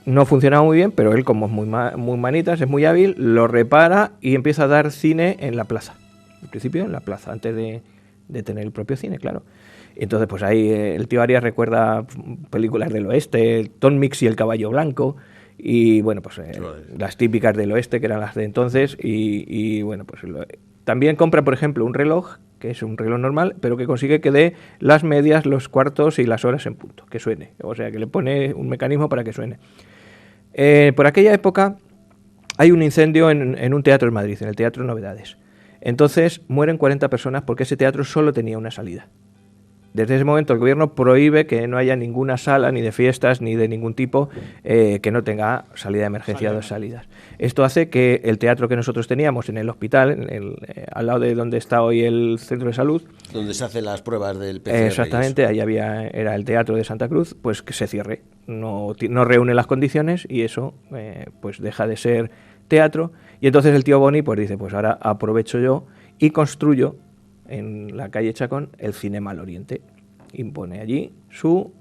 No funcionaba muy bien, pero él, como es muy manitas, es muy hábil, lo repara y empieza a dar cine en la plaza. Al principio en la plaza, antes de tener el propio cine, claro. Entonces, pues ahí el tío Arias recuerda películas del oeste, Tom Mix y el caballo blanco, y bueno, pues las típicas del oeste, que eran las de entonces, y bueno, pues también compra, por ejemplo, un reloj, que es un reloj normal, pero que consigue que dé las medias, los cuartos y las horas en punto, que suene. O sea, que le pone un mecanismo para que suene. Por aquella época hay un incendio en un teatro en Madrid, en el Teatro Novedades. Entonces mueren 40 personas porque ese teatro solo tenía una salida. Desde ese momento el gobierno prohíbe que no haya ninguna sala, ni de fiestas, ni de ningún tipo, que no tenga salida de emergencia, 2 salidas. Esto hace que el teatro que nosotros teníamos en el hospital, al lado de donde está hoy el centro de salud, donde se hacen las pruebas del PCR. Exactamente, ahí era el teatro de Santa Cruz, pues que se cierre. No reúne las condiciones y eso pues deja de ser teatro. Y entonces el tío Boni pues dice, pues ahora aprovecho yo y construyo en la calle Chacón el Cinema al Oriente. Impone allí su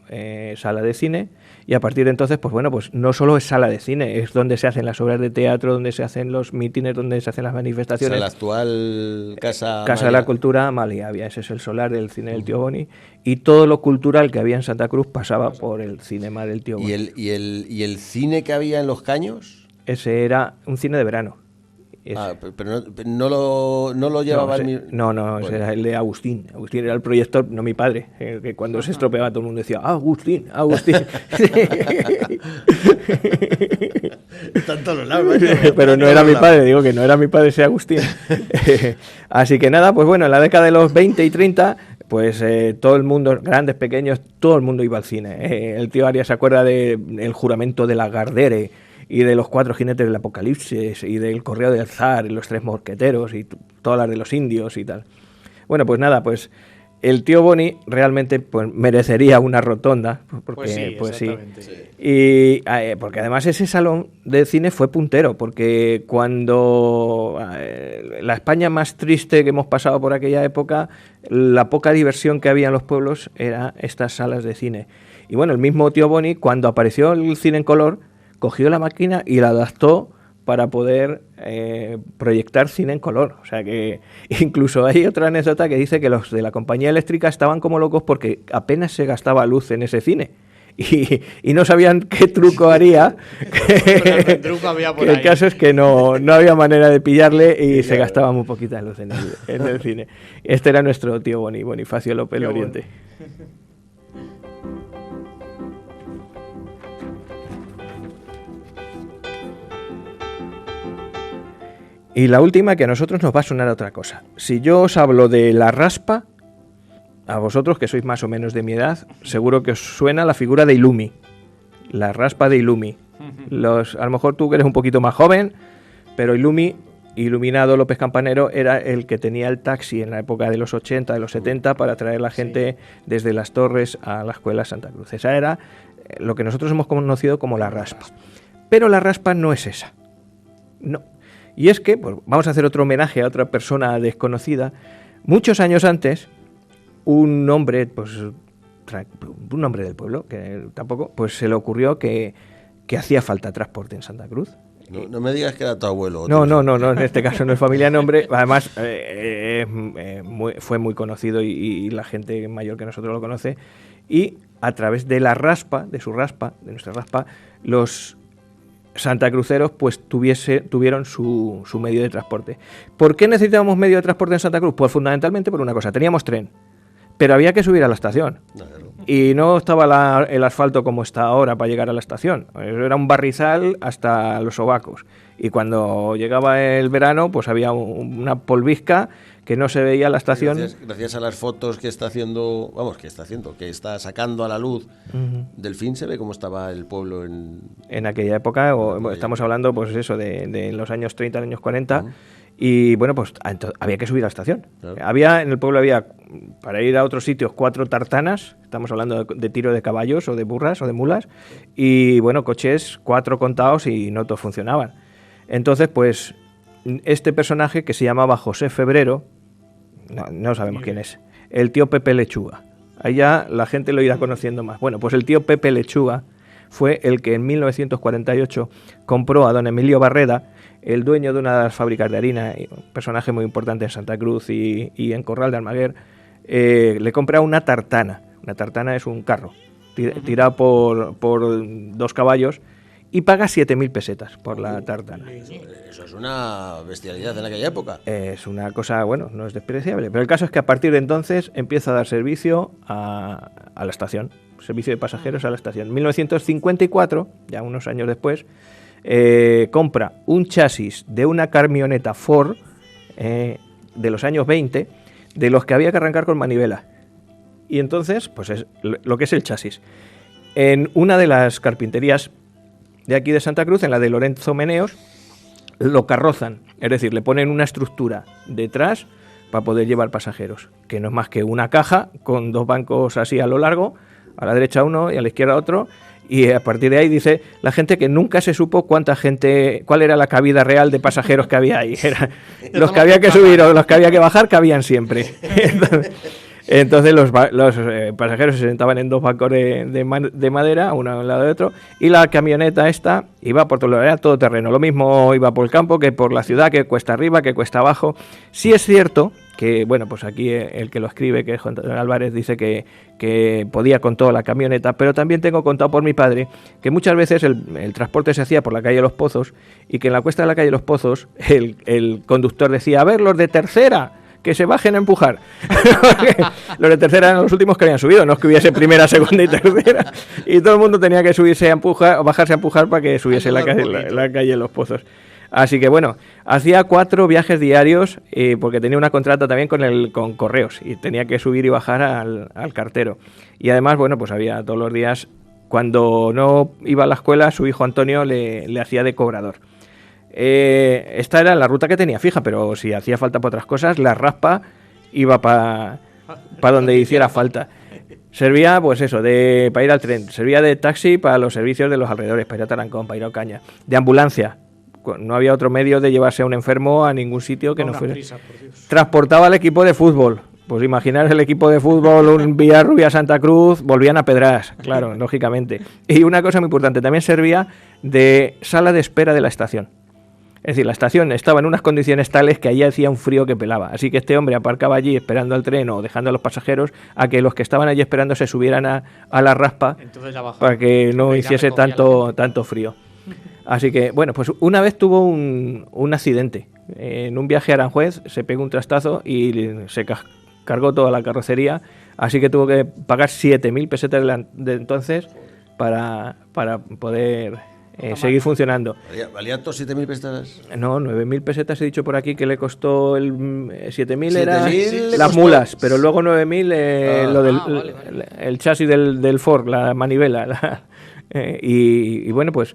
sala de cine, y a partir de entonces, pues bueno, pues no solo es sala de cine, es donde se hacen las obras de teatro, donde se hacen los mítines, donde se hacen las manifestaciones. O sea, la actual Casa de la Cultura Maliavia, ese es el solar del cine del tío Boni, y todo lo cultural que había en Santa Cruz pasaba por el cinema del tío Boni. ¿Y el cine que había en Los Caños? Ese era un cine de verano. Pero no lo llevaba No, ese era el de Agustín. Agustín era el proyector, no mi padre, que cuando se estropeaba todo el mundo decía, Agustín. Está en todos lados, pero no era mi padre, digo que no era mi padre ese Agustín. Así que nada, pues bueno, en la década de los 20 y 30, pues todo el mundo, grandes, pequeños, todo el mundo iba al cine. El tío Arias se acuerda del juramento de la Gardere, y de los 4 jinetes del Apocalipsis, y del Correo del Zar, y los 3 mosqueteros, y todas las de los indios y tal. Bueno, pues nada, pues el tío Boni realmente pues merecería una rotonda, porque pues sí. Y porque además ese salón de cine fue puntero, porque cuando la España más triste que hemos pasado por aquella época, la poca diversión que había en los pueblos era estas salas de cine. Y bueno, el mismo tío Boni, cuando apareció el cine en color, cogió la máquina y la adaptó para poder proyectar cine en color. O sea que incluso hay otra anécdota que dice que los de la compañía eléctrica estaban como locos porque apenas se gastaba luz en ese cine. Y no sabían qué truco haría. ¿Qué truco había por ahí? El caso es que no había manera de pillarle y se gastaba muy poquita luz en el cine. Este era nuestro tío Bonifacio López Loriente. Y la última, que a nosotros nos va a sonar otra cosa. Si yo os hablo de la raspa, a vosotros, que sois más o menos de mi edad, seguro que os suena la figura de Ilumi. La raspa de Ilumi. A lo mejor tú que eres un poquito más joven, pero Ilumi, Iluminado López Campanero, era el que tenía el taxi en la época de los 80, de los 70, para traer la gente desde Las Torres a la Escuela Santa Cruz. Esa era lo que nosotros hemos conocido como la raspa. Pero la raspa no es esa. No. Y es que, pues, vamos a hacer otro homenaje a otra persona desconocida. Muchos años antes, un hombre, pues un hombre del pueblo, que tampoco, pues se le ocurrió que hacía falta transporte en Santa Cruz. No me digas que era tu abuelo. No, en este caso no es familia nombre. Además, fue muy conocido y la gente mayor que nosotros lo conoce. Y a través de la raspa, de nuestra raspa, los santacruceros pues tuvieron su medio de transporte. ¿Por qué necesitábamos medio de transporte en Santa Cruz? Pues fundamentalmente por una cosa, teníamos tren, pero había que subir a la estación. Y no estaba el asfalto como está ahora para llegar a la estación. Era un barrizal hasta los sobacos. Y cuando llegaba el verano, pues había una polvisca que no se veía la estación. Gracias a las fotos que está haciendo, que está sacando a la luz del fin, se ve cómo estaba el pueblo en aquella época. Estamos hablando, pues eso, de los años 30, años 40. Y bueno, pues había que subir a la estación. Claro. En el pueblo había, para ir a otros sitios, 4 tartanas. Estamos hablando de tiro de caballos o de burras o de mulas. Y bueno, coches 4 contados y no todos funcionaban. Entonces, pues este personaje que se llamaba José Febrero, no sabemos quién es, el tío Pepe Lechuga. Ahí ya la gente lo irá conociendo más. Bueno, pues el tío Pepe Lechuga fue el que en 1948 compró a don Emilio Barreda, el dueño de una de las fábricas de harina, un personaje muy importante en Santa Cruz y en Corral de Almaguer, le compra una tartana. Una tartana es un carro tirado por 2 caballos y paga 7.000 pesetas por la tartana. Eso es una bestialidad en aquella época. Es una cosa, bueno, no es despreciable, pero el caso es que a partir de entonces empieza a dar servicio a la estación, servicio de pasajeros a la estación. En 1954, ya unos años después, compra un chasis de una camioneta Ford de los años 20, de los que había que arrancar con manivela. Y entonces, pues es lo que es el chasis. En una de las carpinterías de aquí de Santa Cruz, en la de Lorenzo Meneos, lo carrozan, es decir, le ponen una estructura detrás para poder llevar pasajeros, que no es más que una caja con 2 bancos así a lo largo, a la derecha uno y a la izquierda otro, y a partir de ahí dice la gente que nunca se supo cuál era la cabida real de pasajeros que había ahí. Los que había que subir o los que había que bajar cabían siempre. Entonces los pasajeros se sentaban en 2 bancos de madera, uno al lado de otro, y la camioneta esta iba por todo terreno. Lo mismo iba por el campo que por la ciudad, que cuesta arriba, que cuesta abajo. Sí es cierto que, bueno, pues aquí el que lo escribe, que es Juan Álvarez, dice que podía con toda la camioneta, pero también tengo contado por mi padre que muchas veces el transporte se hacía por la calle Los Pozos y que en la cuesta de la calle Los Pozos el conductor decía: a ver, los de tercera, que se bajen a empujar. Los de tercera eran los últimos que habían subido, no es que hubiese primera, segunda y tercera. Y todo el mundo tenía que subirse a empujar o bajarse a empujar para que subiese la calle Los Pozos. Así que bueno, hacía 4 viajes diarios porque tenía una contrata también con Correos y tenía que subir y bajar al cartero. Y además, bueno, pues había todos los días, cuando no iba a la escuela, su hijo Antonio le hacía de cobrador. Esta era la ruta que tenía fija, pero si hacía falta para otras cosas, la raspa iba para donde hiciera falta. Servía, pues eso, para ir al tren, servía de taxi para los servicios de los alrededores, para ir a Tarancón, para ir a Ocaña, de ambulancia. No había otro medio de llevarse a un enfermo a ningún sitio que no fuera. Transportaba al equipo de fútbol. Pues imaginar el equipo de fútbol, un Villarrubia Santa Cruz, volvían a Pedras, claro, lógicamente. Y una cosa muy importante, también servía de sala de espera de la estación. Es decir, la estación estaba en unas condiciones tales que allí hacía un frío que pelaba. Así que este hombre aparcaba allí esperando al tren o dejando a los pasajeros a que los que estaban allí esperando se subieran a la raspa para que no hiciese tanto frío. Así que, bueno, pues una vez tuvo un accidente. En un viaje a Aranjuez se pegó un trastazo y se cargó toda la carrocería. Así que tuvo que pagar 7.000 pesetas de entonces para poder seguir funcionando. ¿Valía todos 7.000 pesetas? No, 9.000 pesetas he dicho por aquí que le costó el 7.000 era 7.000 le las costó. mulas, pero luego 9.000 lo del vale. el chasis del Ford, la manivela. Y bueno, pues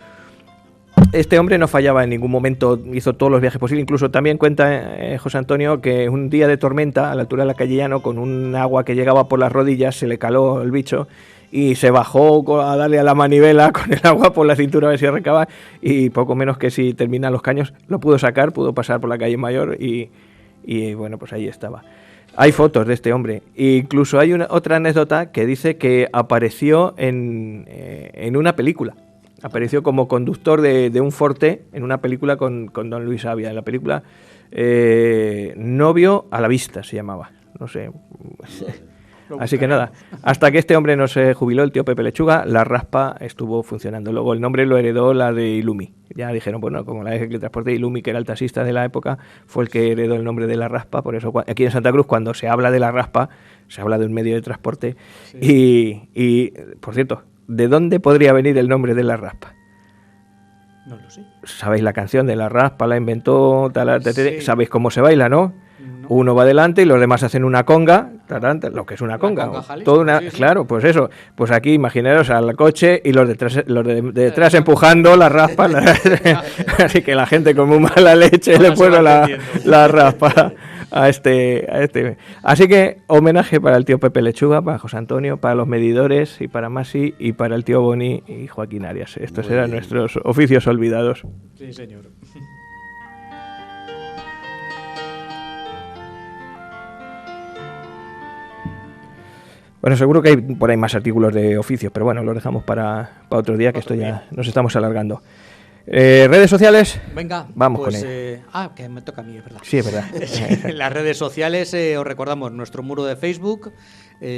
este hombre no fallaba en ningún momento, hizo todos los viajes posibles. Incluso también cuenta José Antonio que un día de tormenta a la altura de la calle Llano, con un agua que llegaba por las rodillas, se le caló el bicho y se bajó a darle a la manivela con el agua por la cintura a ver si arrancaba, y poco menos que si terminan los caños lo pudo sacar, pudo pasar por la calle Mayor y bueno, pues ahí estaba. Hay fotos de este hombre. E incluso hay otra anécdota que dice que apareció en una película. Apareció como conductor de un Forte en una película con Don Luis Avia. En la película Novio a la vista se llamaba. No sé. Así que nada, hasta que este hombre no se jubiló, el tío Pepe Lechuga, la raspa estuvo funcionando. Luego el nombre lo heredó la de Ilumi. Ya dijeron, bueno, como la de transporte de Ilumi, que era el taxista de la época, fue el que heredó el nombre de la raspa. Por eso aquí en Santa Cruz, cuando se habla de la raspa, se habla de un medio de transporte. Sí. Y por cierto, ¿de dónde podría venir el nombre de la raspa? No lo sé. ¿Sabéis la canción de la raspa? La inventó, Sí. ¿Sabéis cómo se baila, no? Uno va adelante y los demás hacen una conga, lo que es una conga. conga Jalisco, Toda una, sí, sí. Claro, pues eso. Pues aquí imaginaros al coche y los de detrás empujando la raspa. Así que la gente con muy mala leche Ahora le se va puso entendiendo. la raspa a este. Así que homenaje para el tío Pepe Lechuga, para José Antonio, para los medidores y para Masi y para el tío Boni y Joaquín Arias. Estos Muy eran bien. nuestros oficios olvidados. Sí, señor. Bueno, seguro que hay por ahí más artículos de oficios, pero bueno, los dejamos para otro día, que esto ya nos estamos alargando. ¿Redes sociales? Venga, Vamos pues, con él. Que me toca a mí, es verdad. Sí, es verdad. En las redes sociales os recordamos nuestro muro de Facebook,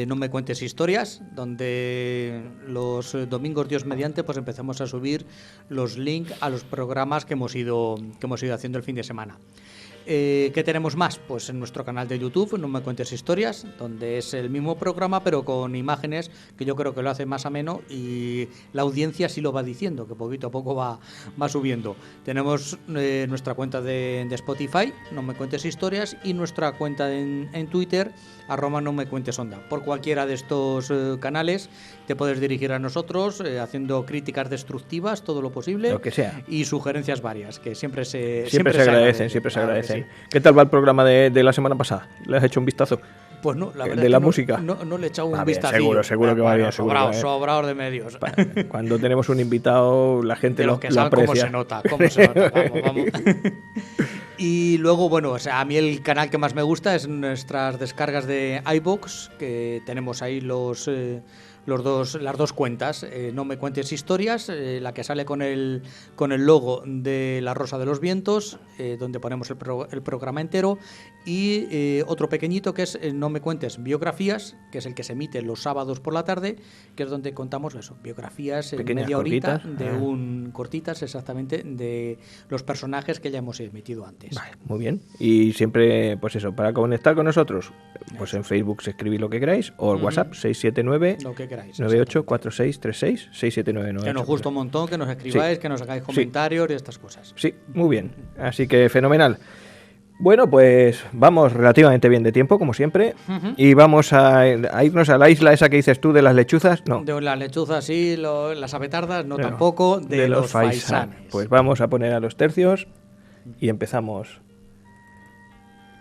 No me cuentes historias, donde los domingos, Dios mediante, pues empezamos a subir los links a los programas que hemos ido haciendo el fin de semana. ¿Qué tenemos más? Pues en nuestro canal de YouTube, No me cuentes historias, donde es el mismo programa pero con imágenes, que yo creo que lo hace más ameno y la audiencia sí lo va diciendo, que poquito a poco va subiendo. Tenemos nuestra cuenta de Spotify, No me cuentes historias, y nuestra cuenta en Twitter, @no me cuentes onda. Por cualquiera de estos canales te puedes dirigir a nosotros haciendo críticas destructivas, todo lo posible, Lo que sea. y sugerencias varias, que siempre se agradecen, siempre se Claro que agradecen. sí. ¿Qué tal va el programa de la semana pasada? ¿Le has hecho un vistazo? Pues no, la De verdad es la que música. no le he echado un Va bien, vistacillo. seguro que va bien, seguro que va bien. Sobrados de medios. Cuando tenemos un invitado, la gente De lo los que lo saben cómo aprecia. se nota, vamos. Y luego, bueno, o sea, a mí el canal que más me gusta es nuestras descargas de iVoox, que tenemos ahí las dos cuentas. No me cuentes historias, la que sale con el logo de La Rosa de los Vientos, donde ponemos el programa entero, y otro pequeñito que es No me cuentes biografías, que es el que se emite los sábados por la tarde, que es donde contamos eso, biografías en Pequeñas, media horita cortitas. cortitas exactamente, de los personajes que ya hemos emitido antes. Vale, muy bien. Y siempre, pues eso, para conectar con nosotros, pues en Facebook se escribís lo que queráis, o el WhatsApp 679 Lo que queráis. 984636 67998. Que nos gusta un montón, que nos escribáis, que nos hagáis comentarios y estas cosas. Sí, muy bien. Así que fenomenal. Bueno, pues vamos relativamente bien de tiempo, como siempre, y vamos a irnos a la isla esa que dices tú de las lechuzas. No, De las lechuzas sí, las abetardas no, no, tampoco, de los faisanes. Pues vamos a poner a los tercios y empezamos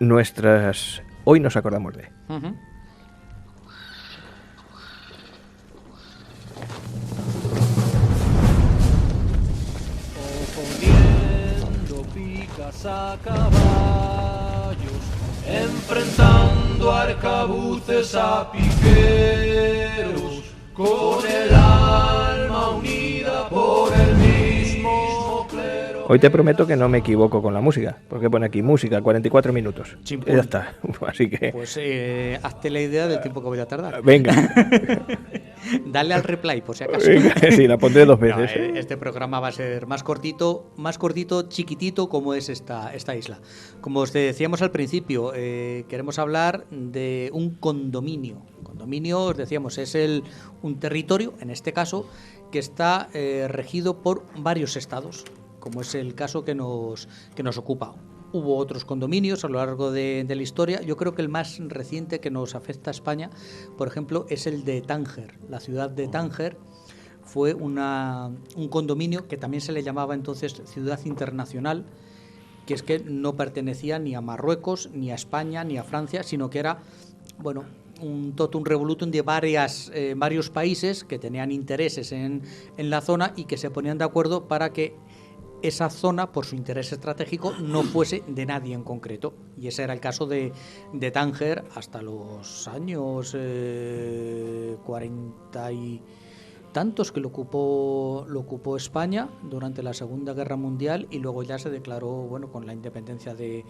nuestras... Hoy nos acordamos de... Ujú. Poniendo picas a caballos, enfrentando arcabuces a piqueros, con el alma unida por el mismo clero. Hoy te prometo que no me equivoco con la música, porque pone aquí música, 44 minutos. Chimpún. Y ya está. Así que... Pues hazte la idea del tiempo que voy a tardar. Venga. Dale al replay, por si acaso. Venga, sí, la pondré dos No, veces. este programa va a ser más cortito, chiquitito, como es esta isla. Como os decíamos al principio, queremos hablar de un condominio. Condominio, os decíamos, es un territorio, en este caso, que está regido por varios estados, como es el caso que nos ocupa. Hubo otros condominios a lo largo de la historia. Yo creo que el más reciente que nos afecta a España, por ejemplo, es el de Tánger. La ciudad de Tánger fue un condominio que también se le llamaba entonces Ciudad Internacional, que es que no pertenecía ni a Marruecos, ni a España, ni a Francia, sino que era, bueno, un totum revolutum de varios países que tenían intereses en la zona y que se ponían de acuerdo para que esa zona, por su interés estratégico, no fuese de nadie en concreto. Y ese era el caso de Tánger hasta los años 40 y tantos, que lo ocupó España durante la Segunda Guerra Mundial, y luego ya se declaró, bueno, con la independencia de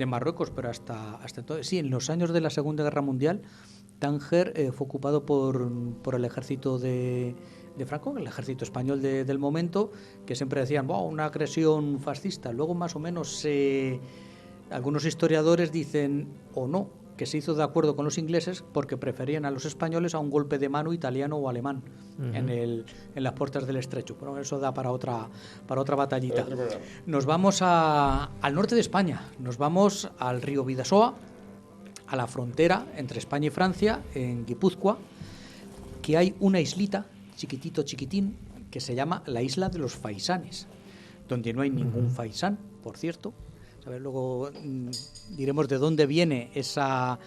Marruecos, pero hasta entonces, sí, en los años de la Segunda Guerra Mundial, Tánger fue ocupado por el ejército de Franco, el ejército español del momento, que siempre decían, wow, una agresión fascista. Luego, más o menos, algunos historiadores dicen, o no, que se hizo de acuerdo con los ingleses porque preferían a los españoles a un golpe de mano italiano o alemán en las puertas del Estrecho. Pero eso da para otra batallita. Nos vamos al norte de España, nos vamos al río Bidasoa, a la frontera entre España y Francia, en Guipúzcoa, que hay una islita chiquitín, que se llama la isla de los Faisanes, donde no hay ningún faisán, por cierto. ¿Sabes? Luego diremos de dónde viene esa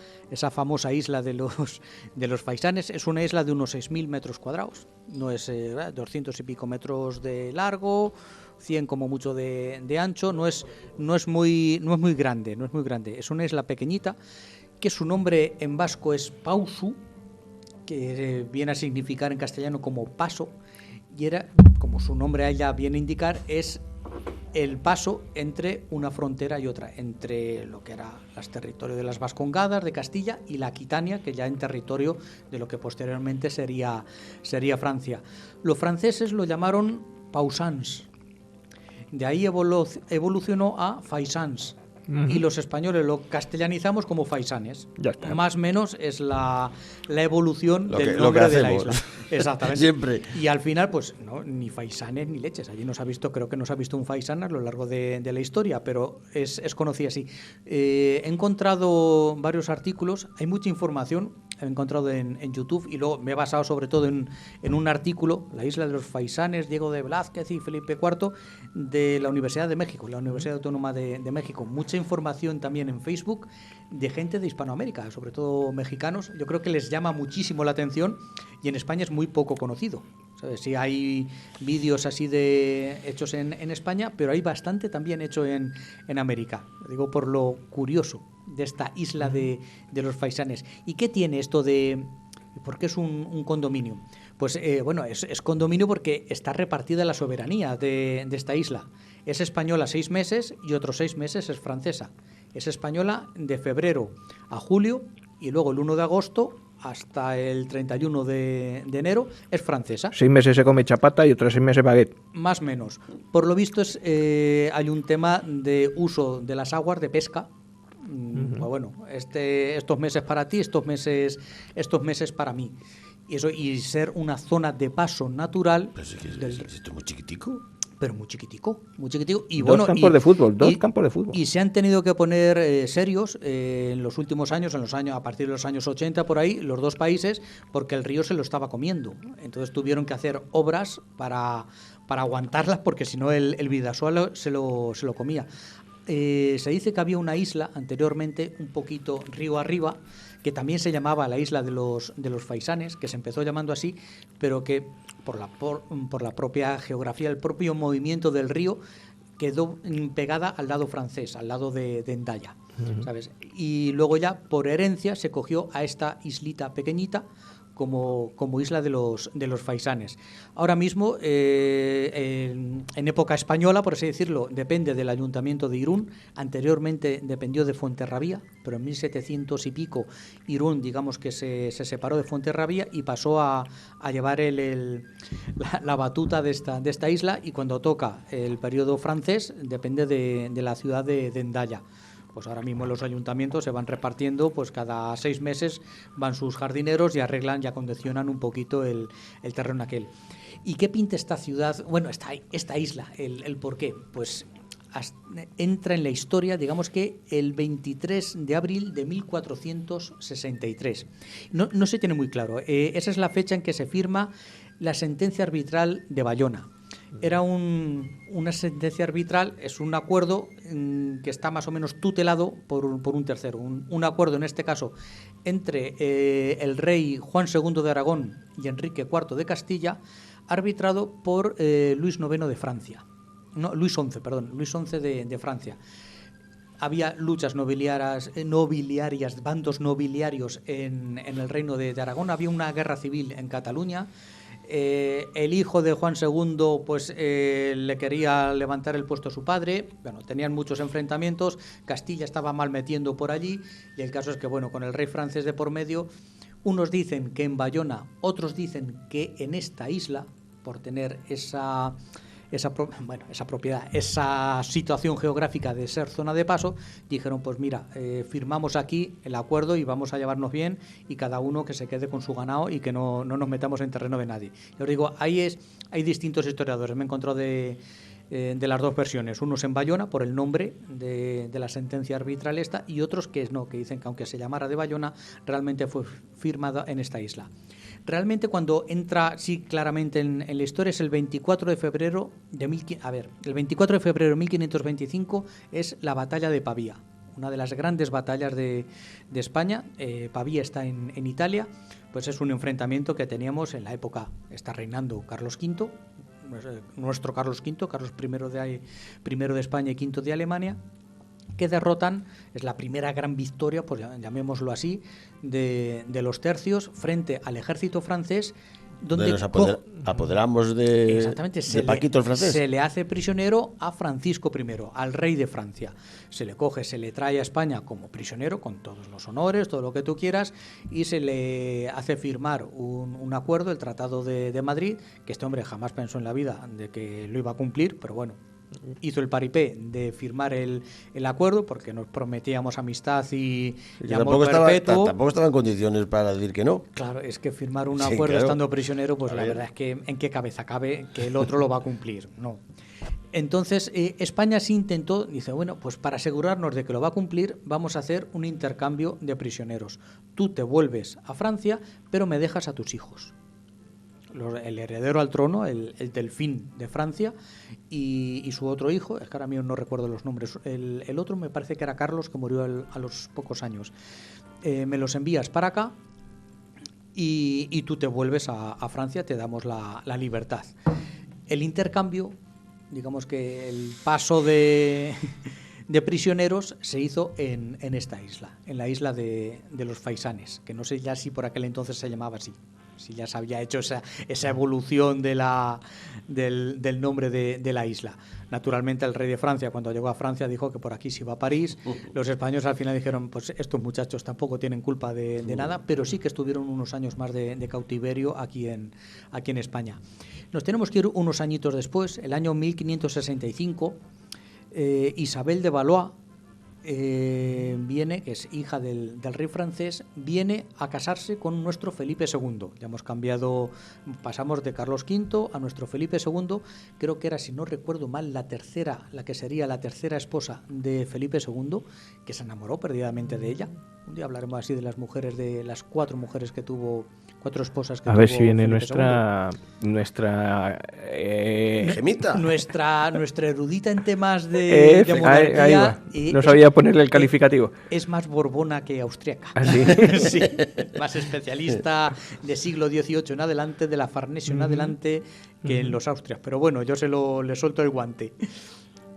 famosa isla de los Faisanes. Es una isla de unos 6.000 metros cuadrados, no es 200 y pico metros de largo, 100 como mucho de ancho, no es muy grande, es una isla pequeñita, que su nombre en vasco es Pausu, que viene a significar en castellano como paso, y era, como su nombre ya viene a indicar, es el paso entre una frontera y otra, entre lo que era el territorio de las Vascongadas de Castilla y la Aquitania, que ya en territorio de lo que posteriormente sería Francia. Los franceses lo llamaron pausans, de ahí evolucionó a faisans, y los españoles lo castellanizamos como faisanes. Ya está. Más o menos es la evolución Lo del que nombre de la hacemos. isla. Exactamente. Siempre. Y al final, pues no, ni faisanes ni leches. Allí creo que no se ha visto un faisán a lo largo de la historia, pero es conocida así. He encontrado varios artículos, hay mucha información, he encontrado en YouTube, y luego me he basado sobre todo en un artículo, La isla de los faisanes, Diego de Velázquez y Felipe IV, de la Universidad de México, la Universidad Autónoma de México. Mucha información también en Facebook de gente de Hispanoamérica, sobre todo mexicanos. Yo creo que les llama muchísimo la atención, y en España es muy poco conocido. ¿Sabes? Sí, hay vídeos así hechos en España, pero hay bastante también hecho en América. Lo digo por lo curioso de esta isla de los faisanes. ¿Y qué tiene esto de...? ¿Por qué es un condominio? Pues bueno, es condominio porque está repartida la soberanía de esta isla. Es española 6 meses y otros 6 meses es francesa. Es española de febrero a julio, y luego el 1 de agosto hasta el 31 de enero es francesa. 6 meses se come chapata y otros 6 meses baguette. Más o menos. Por lo visto hay un tema de uso de las aguas de pesca. Pues bueno, estos meses para ti, estos meses para mí. Y ser una zona de paso natural. Pero sí que esto es muy chiquitico. Pero muy chiquitico. Y Dos bueno, campos de fútbol, dos campos de fútbol. Y se han tenido que poner serios en los últimos años, a partir de los años 80 por ahí, los dos países, porque el río se lo estaba comiendo. Entonces tuvieron que hacer obras para aguantarlas, porque si no el Bidasoa se lo comía. Se dice que había una isla anteriormente, un poquito río arriba, que también se llamaba la isla de los faisanes, que se empezó llamando así, pero que por la propia geografía, el propio movimiento del río, quedó pegada al lado francés, al lado de Hendaya, ¿sabes? Y luego ya por herencia se cogió a esta islita pequeñita como isla de los faisanes. Ahora mismo, en época española, por así decirlo, depende del Ayuntamiento de Irún. Anteriormente dependió de Fuenterrabía, pero en 1700 y pico Irún, digamos que se separó de Fuenterrabía y pasó a llevar la batuta de esta isla, y cuando toca el periodo francés depende de la ciudad de Hendaya. Pues ahora mismo los ayuntamientos se van repartiendo, pues cada 6 meses van sus jardineros y arreglan y acondicionan un poquito el terreno aquel. ¿Y qué pinta esta ciudad? Bueno, esta isla, el por qué. Pues entra en la historia, digamos que el 23 de abril de 1463. No se tiene muy claro. Esa es la fecha en que se firma la sentencia arbitral de Bayona. Era una sentencia arbitral, es un acuerdo que está más o menos tutelado por un tercero. Un acuerdo, en este caso, entre el rey Juan II de Aragón y Enrique IV de Castilla, arbitrado por Luis IX de Francia. No, Luis XI de Francia. Había luchas nobiliarias, bandos nobiliarios en el reino de Aragón. Había una guerra civil en Cataluña. El hijo de Juan II pues le quería levantar el puesto a su padre. Bueno, tenían muchos enfrentamientos. Castilla estaba mal metiendo por allí. Y el caso es que, bueno, con el rey francés de por medio, unos dicen que en Bayona, otros dicen que en esta isla, por tener esa propiedad, esa situación geográfica de ser zona de paso, dijeron, pues mira, firmamos aquí el acuerdo y vamos a llevarnos bien y cada uno que se quede con su ganado y que no nos metamos en terreno de nadie. Yo os digo, hay distintos historiadores, me he encontrado de las dos versiones, unos en Bayona por el nombre de la sentencia arbitral esta y otros que dicen que aunque se llamara de Bayona, realmente fue firmada en esta isla. Realmente cuando entra, sí, claramente en la historia es el 24 de febrero de 1525 es la batalla de Pavía, una de las grandes batallas de España. Pavía está en Italia, pues es un enfrentamiento que teníamos en la época, está reinando Carlos V, nuestro Carlos V, Carlos I de España y V de Alemania, que derrotan, es la primera gran victoria, pues llamémoslo así, de los tercios frente al ejército francés, donde nos apoderamos de Paquito el francés. Se le hace prisionero a Francisco I, al rey de Francia. Se le coge, se le trae a España como prisionero, con todos los honores, todo lo que tú quieras, y se le hace firmar un acuerdo, el Tratado de Madrid, que este hombre jamás pensó en la vida de que lo iba a cumplir, pero bueno, hizo el paripé de firmar el acuerdo porque nos prometíamos amistad y amor perpetuo. Tampoco estaba en condiciones para decir que no. Claro, es que firmar un acuerdo estando prisionero, pues la verdad es que en qué cabeza cabe que el otro lo va a cumplir. No. Entonces España sí intentó, dice, bueno, pues para asegurarnos de que lo va a cumplir, vamos a hacer un intercambio de prisioneros. Tú te vuelves a Francia, pero me dejas a tus hijos. El heredero al trono, el delfín de Francia y su otro hijo, es que ahora mismo no recuerdo los nombres, el otro me parece que era Carlos, que murió a los pocos años. Me los envías para acá y tú te vuelves a Francia, te damos la libertad. El intercambio, digamos que el paso de prisioneros se hizo en esta isla, en la isla de los Faisanes, que no sé ya si por aquel entonces se llamaba así, si ya se había hecho esa evolución del nombre de la isla. Naturalmente el rey de Francia, cuando llegó a Francia, dijo que por aquí se iba a París. Los españoles al final dijeron, pues estos muchachos tampoco tienen culpa de nada, pero sí que estuvieron unos años más de cautiverio aquí en España. Nos tenemos que ir unos añitos después, el año 1565, Isabel de Valois viene, que es hija del rey francés, viene a casarse con nuestro Felipe II. Ya hemos cambiado, pasamos de Carlos V a nuestro Felipe II, creo que era, si no recuerdo mal, la que sería la tercera esposa de Felipe II, que se enamoró perdidamente de ella. Un día hablaremos así de las mujeres, de las 4 mujeres que tuvo, 4 esposas que tuvo. A ver si viene Felipe nuestra Gemita. Nuestra erudita en temas de monarquía. Ahí va. No sabía ponerle el calificativo. Es más borbona que austríaca. ¿Ah, sí? Sí, más especialista de siglo XVIII en adelante, de la Farnesio en adelante, que en los Austrias. Pero bueno, yo le suelto el guante.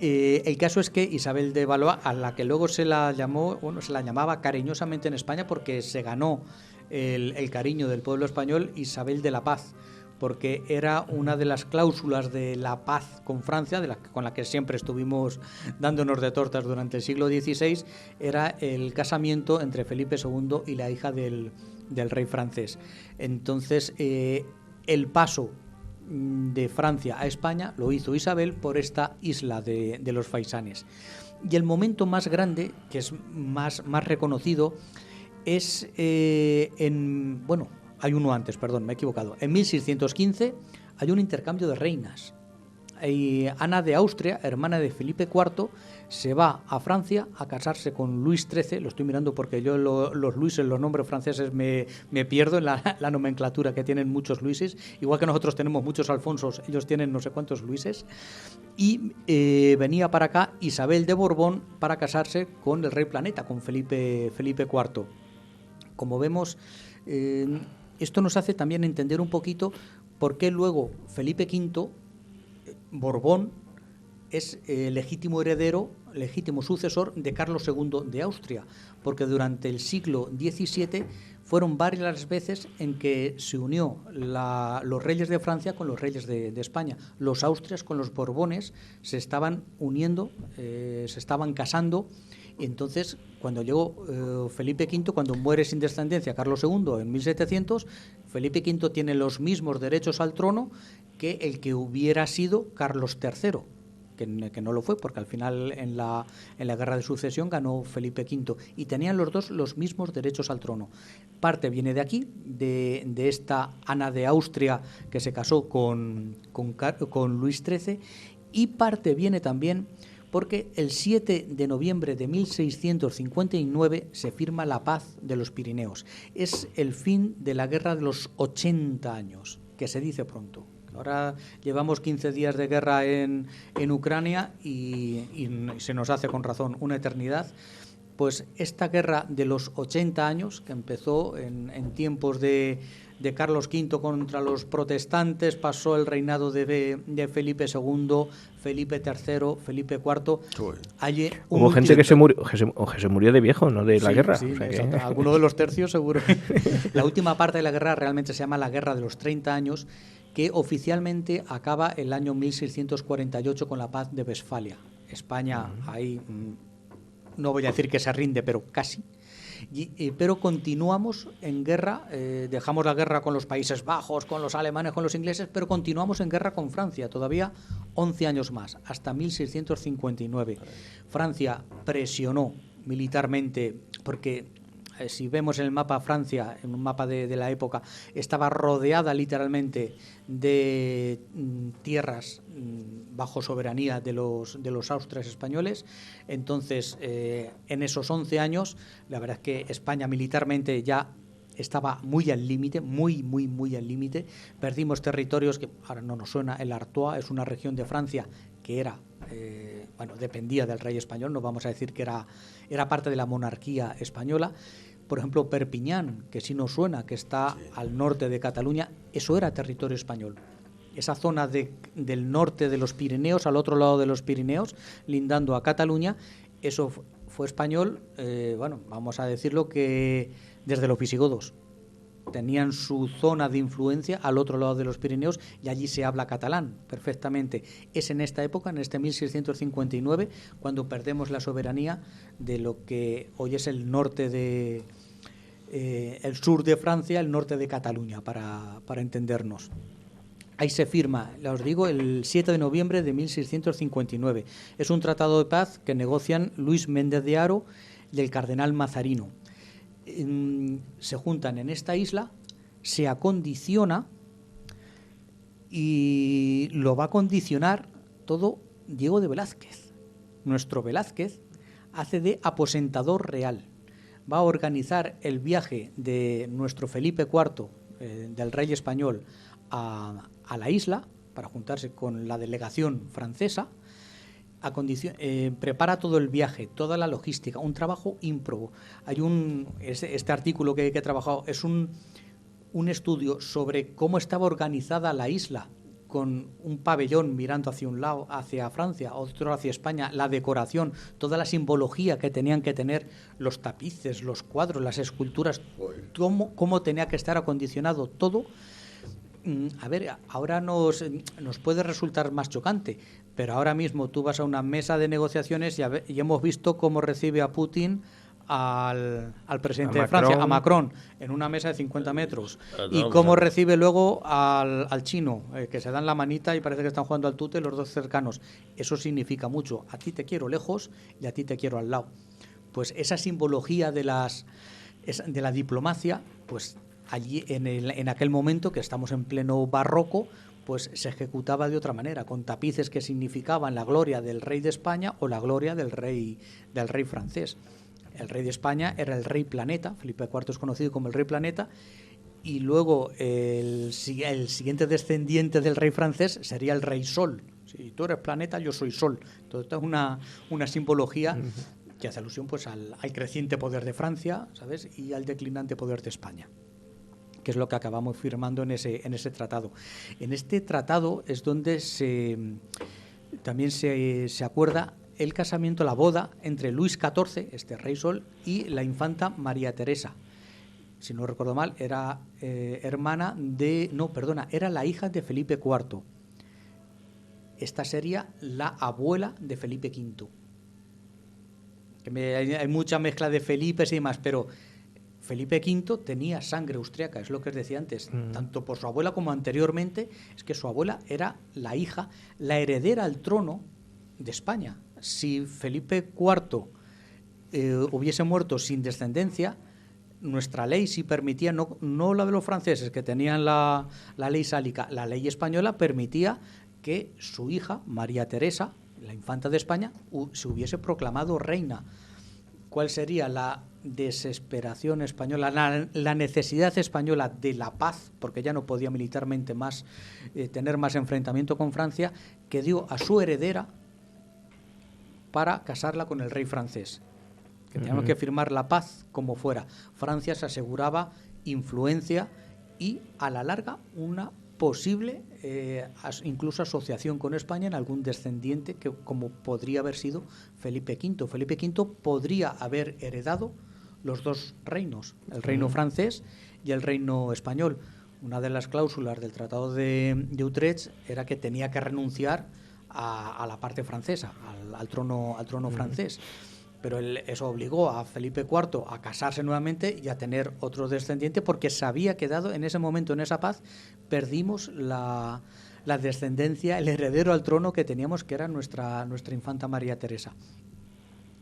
El caso es que Isabel de Valois, a la que luego se la llamaba cariñosamente en España porque se ganó el cariño del pueblo español, Isabel de la Paz, porque era una de las cláusulas de la paz con Francia, con la que siempre estuvimos dándonos de tortas durante el siglo XVI, era el casamiento entre Felipe II y la hija del rey francés. Entonces, el paso de Francia a España lo hizo Isabel por esta isla de los Faisanes. Y el momento más grande, que es más reconocido, es hay uno antes, perdón, me he equivocado. En 1615 hay un intercambio de reinas. Ana de Austria, hermana de Felipe IV, se va a Francia a casarse con Luis XIII. Lo estoy mirando porque yo los Luises, los nombres franceses, me pierdo en la nomenclatura, que tienen muchos Luises. Igual que nosotros tenemos muchos Alfonsos, ellos tienen no sé cuántos Luises. Y venía para acá Isabel de Borbón para casarse con el rey Planeta, con Felipe IV. Como vemos, esto nos hace también entender un poquito por qué luego Felipe V Borbón es legítimo heredero, legítimo sucesor de Carlos II de Austria, porque durante el siglo XVII fueron varias las veces en que se unió los reyes de Francia con los reyes de España. Los Austrias con los Borbones se estaban uniendo, se estaban casando. Y entonces, cuando llegó Felipe V, cuando muere sin descendencia Carlos II en 1700, Felipe V tiene los mismos derechos al trono que el que hubiera sido Carlos III, que no lo fue, porque al final en la guerra de sucesión ganó Felipe V, y tenían los dos los mismos derechos al trono. Parte viene de aquí, de esta Ana de Austria que se casó con Luis XIII, y parte viene también porque el 7 de noviembre de 1659 se firma la paz de los Pirineos. Es el fin de la guerra de los 80 años, que se dice pronto. Ahora llevamos 15 días de guerra en Ucrania y se nos hace con razón una eternidad. Pues esta guerra de los 80 años, que empezó en tiempos de Carlos V contra los protestantes, pasó el reinado de Felipe II, Felipe III, Felipe IV. Hubo gente que se murió de viejo, no de la guerra. Sí, o sea que... Alguno de los tercios seguro. La última parte de la guerra realmente se llama la Guerra de los 30 años, que oficialmente acaba el año 1648 con la paz de Westfalia. España ahí, no voy a decir que se rinde, pero casi. Pero continuamos en guerra, dejamos la guerra con los Países Bajos, con los alemanes, con los ingleses, pero continuamos en guerra con Francia, todavía 11 años más, hasta 1659. Francia presionó militarmente, porque si vemos en el mapa Francia, en un mapa de la época, estaba rodeada literalmente de tierras bajo soberanía de los austrias españoles. Entonces, en esos 11 años, la verdad es que España militarmente ya estaba muy al límite, muy al límite. Perdimos territorios que ahora no nos suena. El Artois es una región de Francia que era, dependía del rey español, no vamos a decir que era parte de la monarquía española. Por ejemplo, Perpiñán, que sí nos suena, que está al norte de Cataluña, eso era territorio español. Esa zona del norte de los Pirineos, al otro lado de los Pirineos, lindando a Cataluña, eso fue español, vamos a decirlo que desde los visigodos. Tenían su zona de influencia al otro lado de los Pirineos y allí se habla catalán perfectamente. Es en esta época, en este 1659, cuando perdemos la soberanía de lo que hoy es el norte el sur de Francia, el norte de Cataluña, para entendernos. Ahí se firma, os digo, el 7 de noviembre de 1659. Es un tratado de paz que negocian Luis Méndez de Haro y el cardenal Mazarino. Se juntan en esta isla, se acondiciona y lo va a condicionar todo Diego de Velázquez. Nuestro Velázquez hace de aposentador real. Va a organizar el viaje de nuestro Felipe IV, del rey español, a la isla para juntarse con la delegación francesa. Prepara todo el viaje, toda la logística, un trabajo ímprobo. Hay este artículo que he trabajado, es un estudio sobre cómo estaba organizada la isla, con un pabellón mirando hacia un lado, hacia Francia, otro hacia España, la decoración, toda la simbología que tenían que tener, los tapices, los cuadros, las esculturas, cómo tenía que estar acondicionado todo. A ver, ahora nos puede resultar más chocante, pero ahora mismo tú vas a una mesa de negociaciones y hemos visto cómo recibe a Putin al presidente A de Francia, a Macron. Macron, en una mesa de 50 metros, Ah, y no, cómo claro. recibe luego al chino, que se dan la manita y parece que están jugando al tute los dos cercanos. Eso significa mucho. A ti te quiero lejos y a ti te quiero al lado. Pues esa simbología de la diplomacia, pues allí en aquel momento, que estamos en pleno barroco, pues se ejecutaba de otra manera, con tapices que significaban la gloria del rey de España o la gloria del rey francés. El rey de España era el rey planeta, Felipe IV es conocido como el rey planeta, y luego el siguiente descendiente del rey francés sería el rey sol. Si tú eres planeta, yo soy sol. Entonces, esto es una simbología que hace alusión pues al creciente poder de Francia, ¿sabes? Y al declinante poder de España, que es lo que acabamos firmando en ese tratado. En este tratado es donde también se acuerda el casamiento, la boda entre Luis XIV, este rey sol, y la infanta María Teresa. Si no recuerdo mal, era era la hija de Felipe IV. Esta sería la abuela de Felipe V. Hay mucha mezcla de Felipes y demás, pero Felipe V tenía sangre austriaca, es lo que os decía antes, tanto por su abuela como anteriormente. Es que su abuela era la hija, la heredera al trono de España. Si Felipe IV hubiese muerto sin descendencia, nuestra ley sí permitía, no la de los franceses, que tenían la ley sálica, la ley española permitía que su hija, María Teresa, la infanta de España, se hubiese proclamado reina. ¿Cuál sería la desesperación española, la necesidad española de la paz, porque ya no podía militarmente más tener más enfrentamiento con Francia, que dio a su heredera para casarla con el rey francés? Que teníamos que firmar la paz como fuera. Francia se aseguraba influencia y, a la larga, una posible incluso asociación con España en algún descendiente, que como podría haber sido Felipe V. Felipe V podría haber heredado los dos reinos, el reino francés y el reino español. Una de las cláusulas del Tratado de Utrecht era que tenía que renunciar a la parte francesa, al trono francés. Pero eso obligó a Felipe IV a casarse nuevamente y a tener otro descendiente, porque se había quedado en ese momento, en esa paz, perdimos la descendencia, el heredero al trono que teníamos, que era nuestra infanta María Teresa.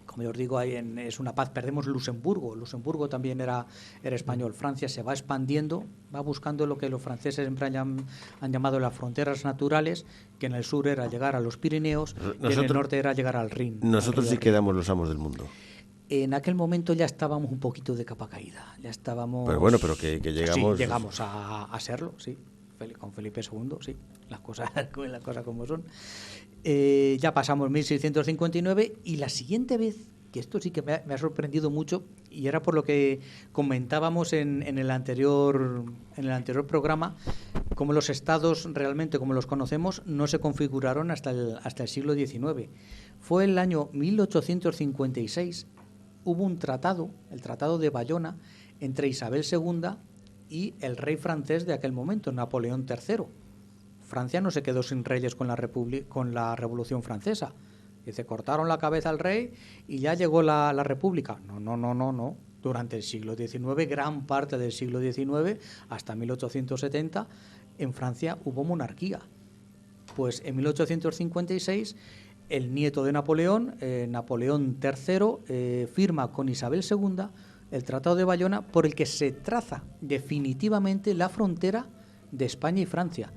Como yo os digo, es una paz. Perdemos Luxemburgo también era español. Francia se va expandiendo, va buscando lo que los franceses siempre han llamado las fronteras naturales, que en el sur era llegar a los Pirineos y en el norte era llegar al Rin. Nosotros sí quedamos los amos del mundo. En aquel momento ya estábamos un poquito de capa caída. Ya estábamos... Pero bueno, pero que llegamos... Sí, llegamos a serlo, sí. Con Felipe II, sí. Las cosas como son. Ya pasamos 1659 y la siguiente vez, que esto sí que me ha sorprendido mucho, y era por lo que comentábamos en el anterior programa, como los estados realmente como los conocemos no se configuraron hasta el siglo XIX. Fue el año 1856, hubo un tratado, el Tratado de Bayona, entre Isabel II y el rey francés de aquel momento, Napoleón III. Francia no se quedó sin reyes con la Revolución Francesa. Dice, cortaron la cabeza al rey y ya llegó la República. No. Durante el siglo XIX, gran parte del siglo XIX, hasta 1870, en Francia hubo monarquía. Pues en 1856, el nieto de Napoleón, Napoleón III, firma con Isabel II el Tratado de Bayona, por el que se traza definitivamente la frontera de España y Francia,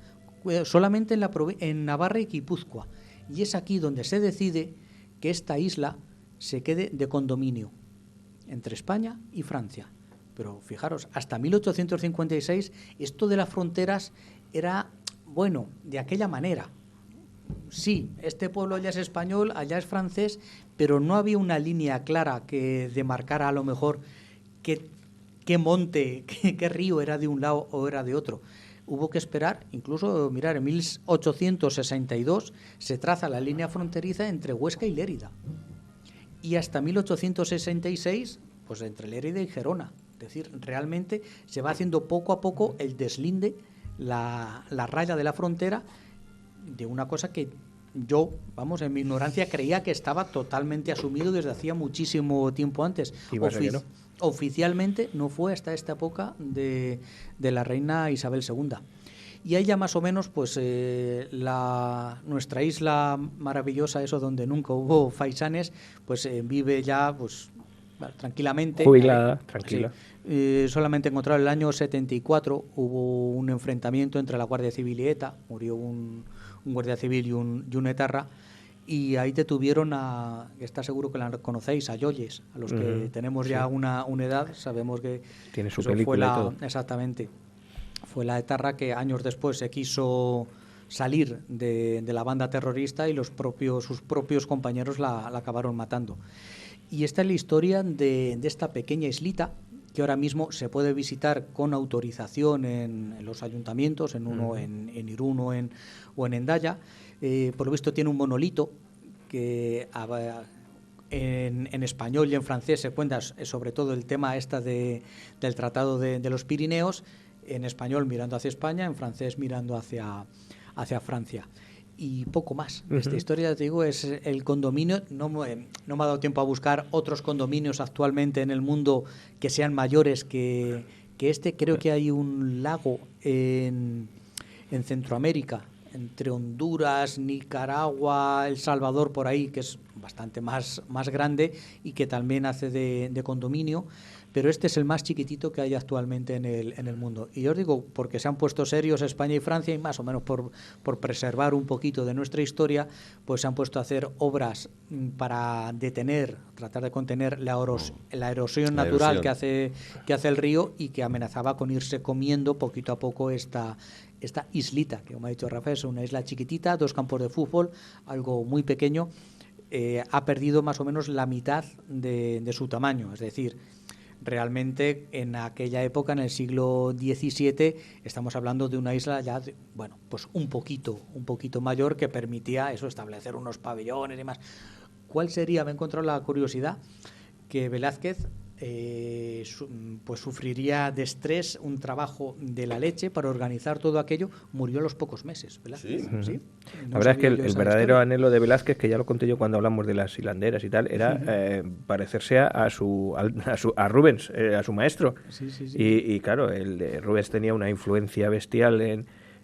solamente en Navarra y Guipúzcoa. Y es aquí donde se decide que esta isla se quede de condominio entre España y Francia. Pero fijaros, hasta 1856 esto de las fronteras era, bueno, de aquella manera. Sí, este pueblo allá es español, allá es francés, pero no había una línea clara que demarcara a lo mejor qué monte, qué río era de un lado o era de otro. Hubo que esperar, incluso, mirar, en 1862 se traza la línea fronteriza entre Huesca y Lérida. Y hasta 1866, pues entre Lérida y Gerona. Es decir, realmente se va haciendo poco a poco el deslinde, la raya de la frontera, de una cosa que yo, vamos, en mi ignorancia creía que estaba totalmente asumido desde hacía muchísimo tiempo antes. Y va a ser que no. Oficialmente no fue hasta esta época de la reina Isabel II. Y ahí ya más o menos, pues nuestra isla maravillosa, eso donde nunca hubo faisanes, pues vive ya pues tranquilamente. Jubilada, tranquila. Sí. Solamente encontraron el año 74, hubo un enfrentamiento entre la Guardia Civil y ETA, murió un guardia civil y un etarra, y ahí detuvieron que está seguro que la conocéis, a Yoyes, a los que tenemos ya una edad, sabemos que tiene su eso película y todo. Exactamente. Fue la etarra que años después se quiso salir de la banda terrorista y sus propios compañeros la acabaron matando. Y esta es la historia de esta pequeña islita que ahora mismo se puede visitar con autorización en los ayuntamientos, en uno en Irún o en Hendaya. Por lo visto tiene un monolito que en español y en francés se cuenta sobre todo el tema del Tratado de los Pirineos, en español mirando hacia España, en francés mirando hacia Francia. Y poco más. Esta historia, te digo, es el condominio. No me ha dado tiempo a buscar otros condominios actualmente en el mundo que sean mayores que este. Creo que hay un lago en Centroamérica, entre Honduras, Nicaragua, El Salvador, por ahí, que es bastante más grande y que también hace de condominio. Pero este es el más chiquitito que hay actualmente en el mundo. Y yo os digo, porque se han puesto serios España y Francia, y más o menos por preservar un poquito de nuestra historia, pues se han puesto a hacer obras para tratar de contener la erosión natural que hace el río y que amenazaba con irse comiendo poquito a poco esta islita, que como ha dicho Rafael, es una isla chiquitita, 2 campos de fútbol, algo muy pequeño. Ha perdido más o menos la mitad de su tamaño, es decir, realmente en aquella época, en el siglo XVII, estamos hablando de una isla ya, pues un poquito mayor, que permitía eso, establecer unos pabellones y demás. ¿Cuál sería? Me he encontrado la curiosidad que Velázquez pues sufriría de estrés, un trabajo de la leche para organizar todo aquello. Murió a los pocos meses, Velázquez. ¿Sí? La verdad es que el verdadero anhelo de Velázquez, que ya lo conté yo cuando hablamos de las hilanderas y tal, era parecerse a Rubens, a su maestro. Sí. Y claro, Rubens tenía una influencia bestial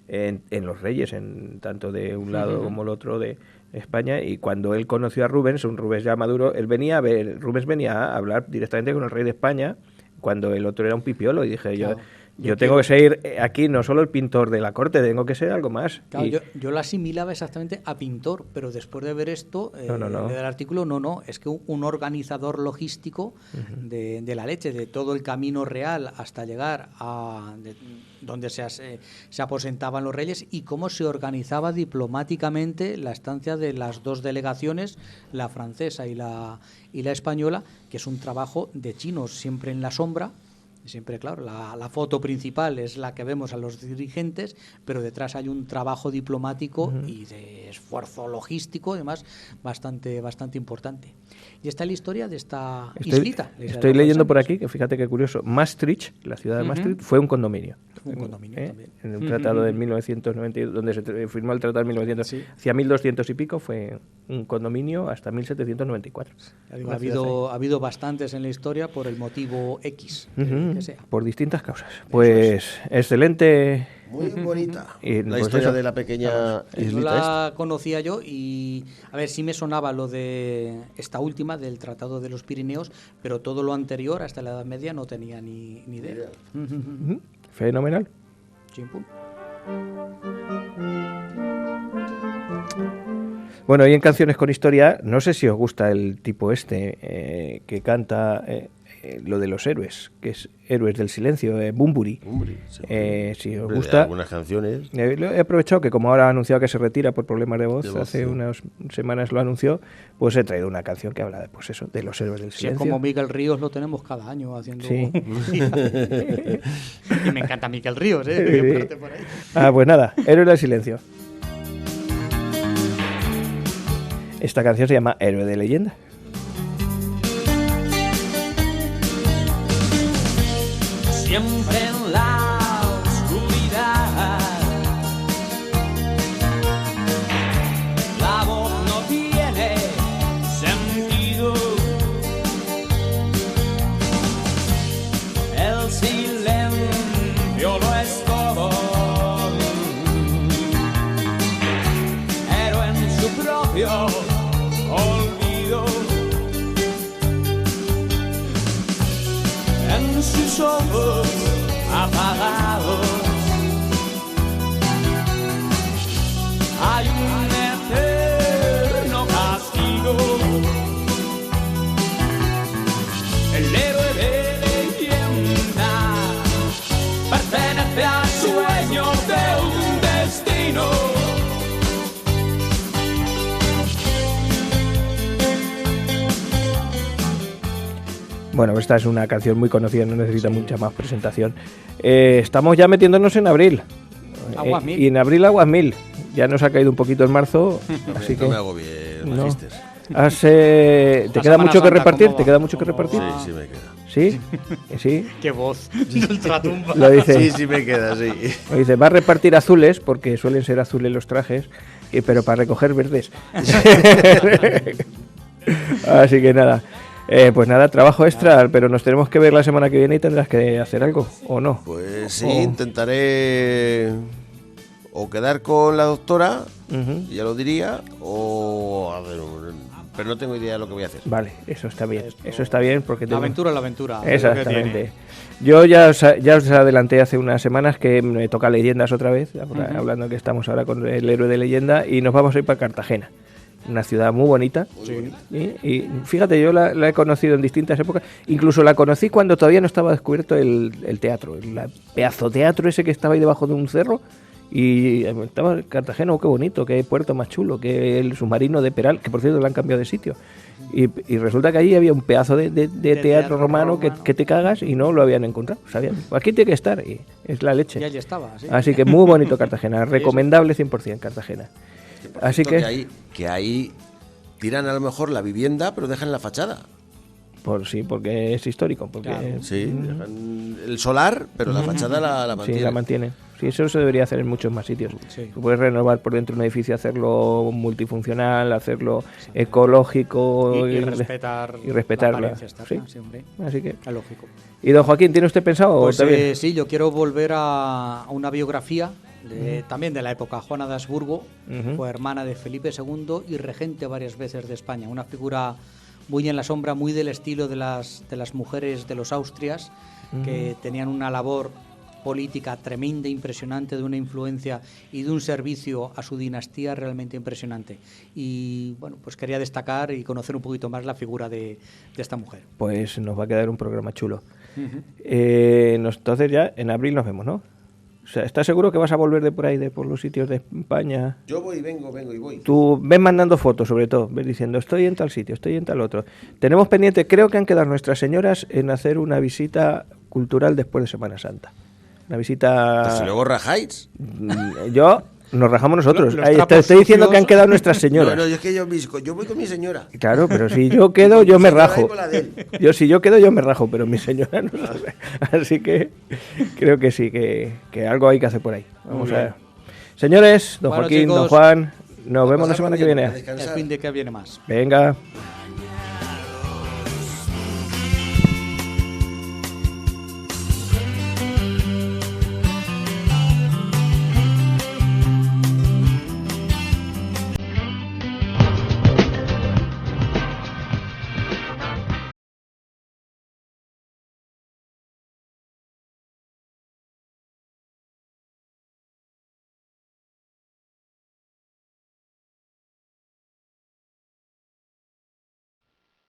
en los reyes, en tanto de un lado como el otro de España, y cuando él conoció a Rubens, un Rubens ya maduro, Rubens venía a hablar directamente con el rey de España, cuando el otro era un pipiolo, y dije, claro, yo tengo que ser aquí no solo el pintor de la corte, tengo que ser algo más. Claro, yo lo asimilaba exactamente a pintor, pero después de ver esto, no. del artículo, es que un organizador logístico de la leche, de todo el camino real hasta llegar a donde se aposentaban los reyes, y cómo se organizaba diplomáticamente la estancia de las 2 delegaciones, la francesa y la española, que es un trabajo de chinos, siempre en la sombra. Siempre, claro, la foto principal es la que vemos a los dirigentes, pero detrás hay un trabajo diplomático y de esfuerzo logístico, además, bastante importante. Y está la historia de esta islita. Estoy leyendo por aquí, que fíjate qué curioso, Maastricht, la ciudad de Maastricht, fue un condominio. Un condominio también. En un tratado de 1992, donde se firmó el tratado de 1900, hacia 1200 y pico, fue un condominio hasta 1794. Ha habido bastantes en la historia por el motivo X. Que sea. Por distintas causas. Pues excelente. Muy bonita. Y, la pues historia eso, de la pequeña islita. No la conocía yo, y a ver, sí me sonaba lo de esta última, del Tratado de los Pirineos, pero todo lo anterior, hasta la Edad Media, no tenía ni idea. Fenomenal. Chimpum. Bueno, y en Canciones con Historia, no sé si os gusta el tipo que canta lo de los héroes, que es Héroes del Silencio, Bunbury. Sí. Si os gusta, algunas canciones. He aprovechado que como ahora ha anunciado que se retira por problemas de voz, hace unas semanas lo anunció, pues he traído una canción que habla de los héroes del silencio. Como Miguel Ríos lo tenemos cada año haciendo. Sí. Y me encanta Miguel Ríos, Sí. Por ahí. Pues nada, Héroes del Silencio. Esta canción se llama Héroe de Leyenda. Siempre en la oscuridad, la en sus ojos apagados. Hay un eterno castigo. El héroe de leyenda pertenece al sueño de un destino. Bueno, esta es una canción muy conocida, no necesita mucha más presentación. Estamos ya metiéndonos en abril. Aguas mil. Y en abril aguas mil. Ya nos ha caído un poquito en marzo, así que... No me hago bien, No. Magister. ¿Te La queda Semana mucho que Santa, repartir? ¿cómo ¿Te va? queda mucho que ¿Cómo repartir? va? Sí, me queda. ¿Sí? ¿Sí? Qué voz de ultratumba. Lo dice. Sí, me queda, sí. Me dice, va a repartir azules, porque suelen ser azules los trajes, pero para recoger verdes. Así que nada. Pues nada, trabajo extra, pero nos tenemos que ver la semana que viene y tendrás que hacer algo, ¿o no? Pues sí, intentaré o quedar con la doctora, Ujú. ya lo diría, o... A ver, pero no tengo idea de lo que voy a hacer. Vale, eso está bien. Eso está bien porque La tengo- aventura, la aventura. es lo que Exactamente. tiene. Yo ya os adelanté hace unas semanas que me toca leyendas otra vez, hablando que estamos ahora con el héroe de leyenda, y nos vamos a ir para Cartagena, una ciudad muy bonita. Y fíjate, yo la he conocido en distintas épocas, incluso la conocí cuando todavía no estaba descubierto el teatro, el pedazo teatro ese que estaba ahí debajo de un cerro. Y estaba en Cartagena, oh, qué bonito, qué puerto más chulo, que el submarino de Peral, que por cierto lo han cambiado de sitio. Y resulta que allí había un pedazo de teatro romano que te cagas y no lo habían encontrado. Sabían, aquí tiene que estar y es la leche. Y allí estaba, sí. Así que muy bonito Cartagena, recomendable 100% Cartagena. Así Cierto que, que ahí tiran a lo mejor la vivienda, pero dejan la fachada. porque es histórico, porque Claro. Sí, dejan el solar, pero la fachada la sí, mantienen. la mantiene. Sí, eso se debería hacer en muchos más sitios. Sí. Tú puedes renovar por dentro un edificio, hacerlo multifuncional, hacerlo ecológico Y respetar, y respetar la la- apariencia externa, sí. sí, hombre. Así que. Es lógico. ¿Y don Joaquín, tiene usted pensado? Pues ¿O está bien? sí, yo quiero volver a una biografía también de la época. Juana de Habsburgo Ujú. fue hermana de Felipe II y regente varias veces de España. Una figura muy en la sombra, muy del estilo de las mujeres de los Austrias, que tenían una labor política tremenda, impresionante, de una influencia y de un servicio a su dinastía realmente impresionante. Y bueno, pues quería destacar y conocer un poquito más la figura de esta mujer. Pues nos va a quedar un programa chulo. Entonces ya en abril nos vemos, ¿no? O sea, ¿estás seguro que vas a volver de por ahí, de por los sitios de España? Yo voy, vengo y voy. Tú ves mandando fotos, sobre todo, ves diciendo, estoy en tal sitio, estoy en tal otro. Tenemos pendiente, creo que han quedado nuestras señoras en hacer una visita cultural después de Semana Santa. Una visita... Pues si luego rajáis. Nos rajamos nosotros. Los Ahí te trapos estoy diciendo sucios. que han quedado nuestras señoras. No, es que yo voy con mi señora. Claro, pero si yo quedo, yo me Mi señora rajo. y con la de él. Si yo quedo, yo me rajo, pero mi señora no sabe. Así que creo que sí, que algo hay que hacer por ahí. Vamos a ver. Señores, don Bueno, Joaquín, don chicos, Juan, nos vemos la pasarlo semana que bien, viene. a descansar. El fin de que viene más. Venga.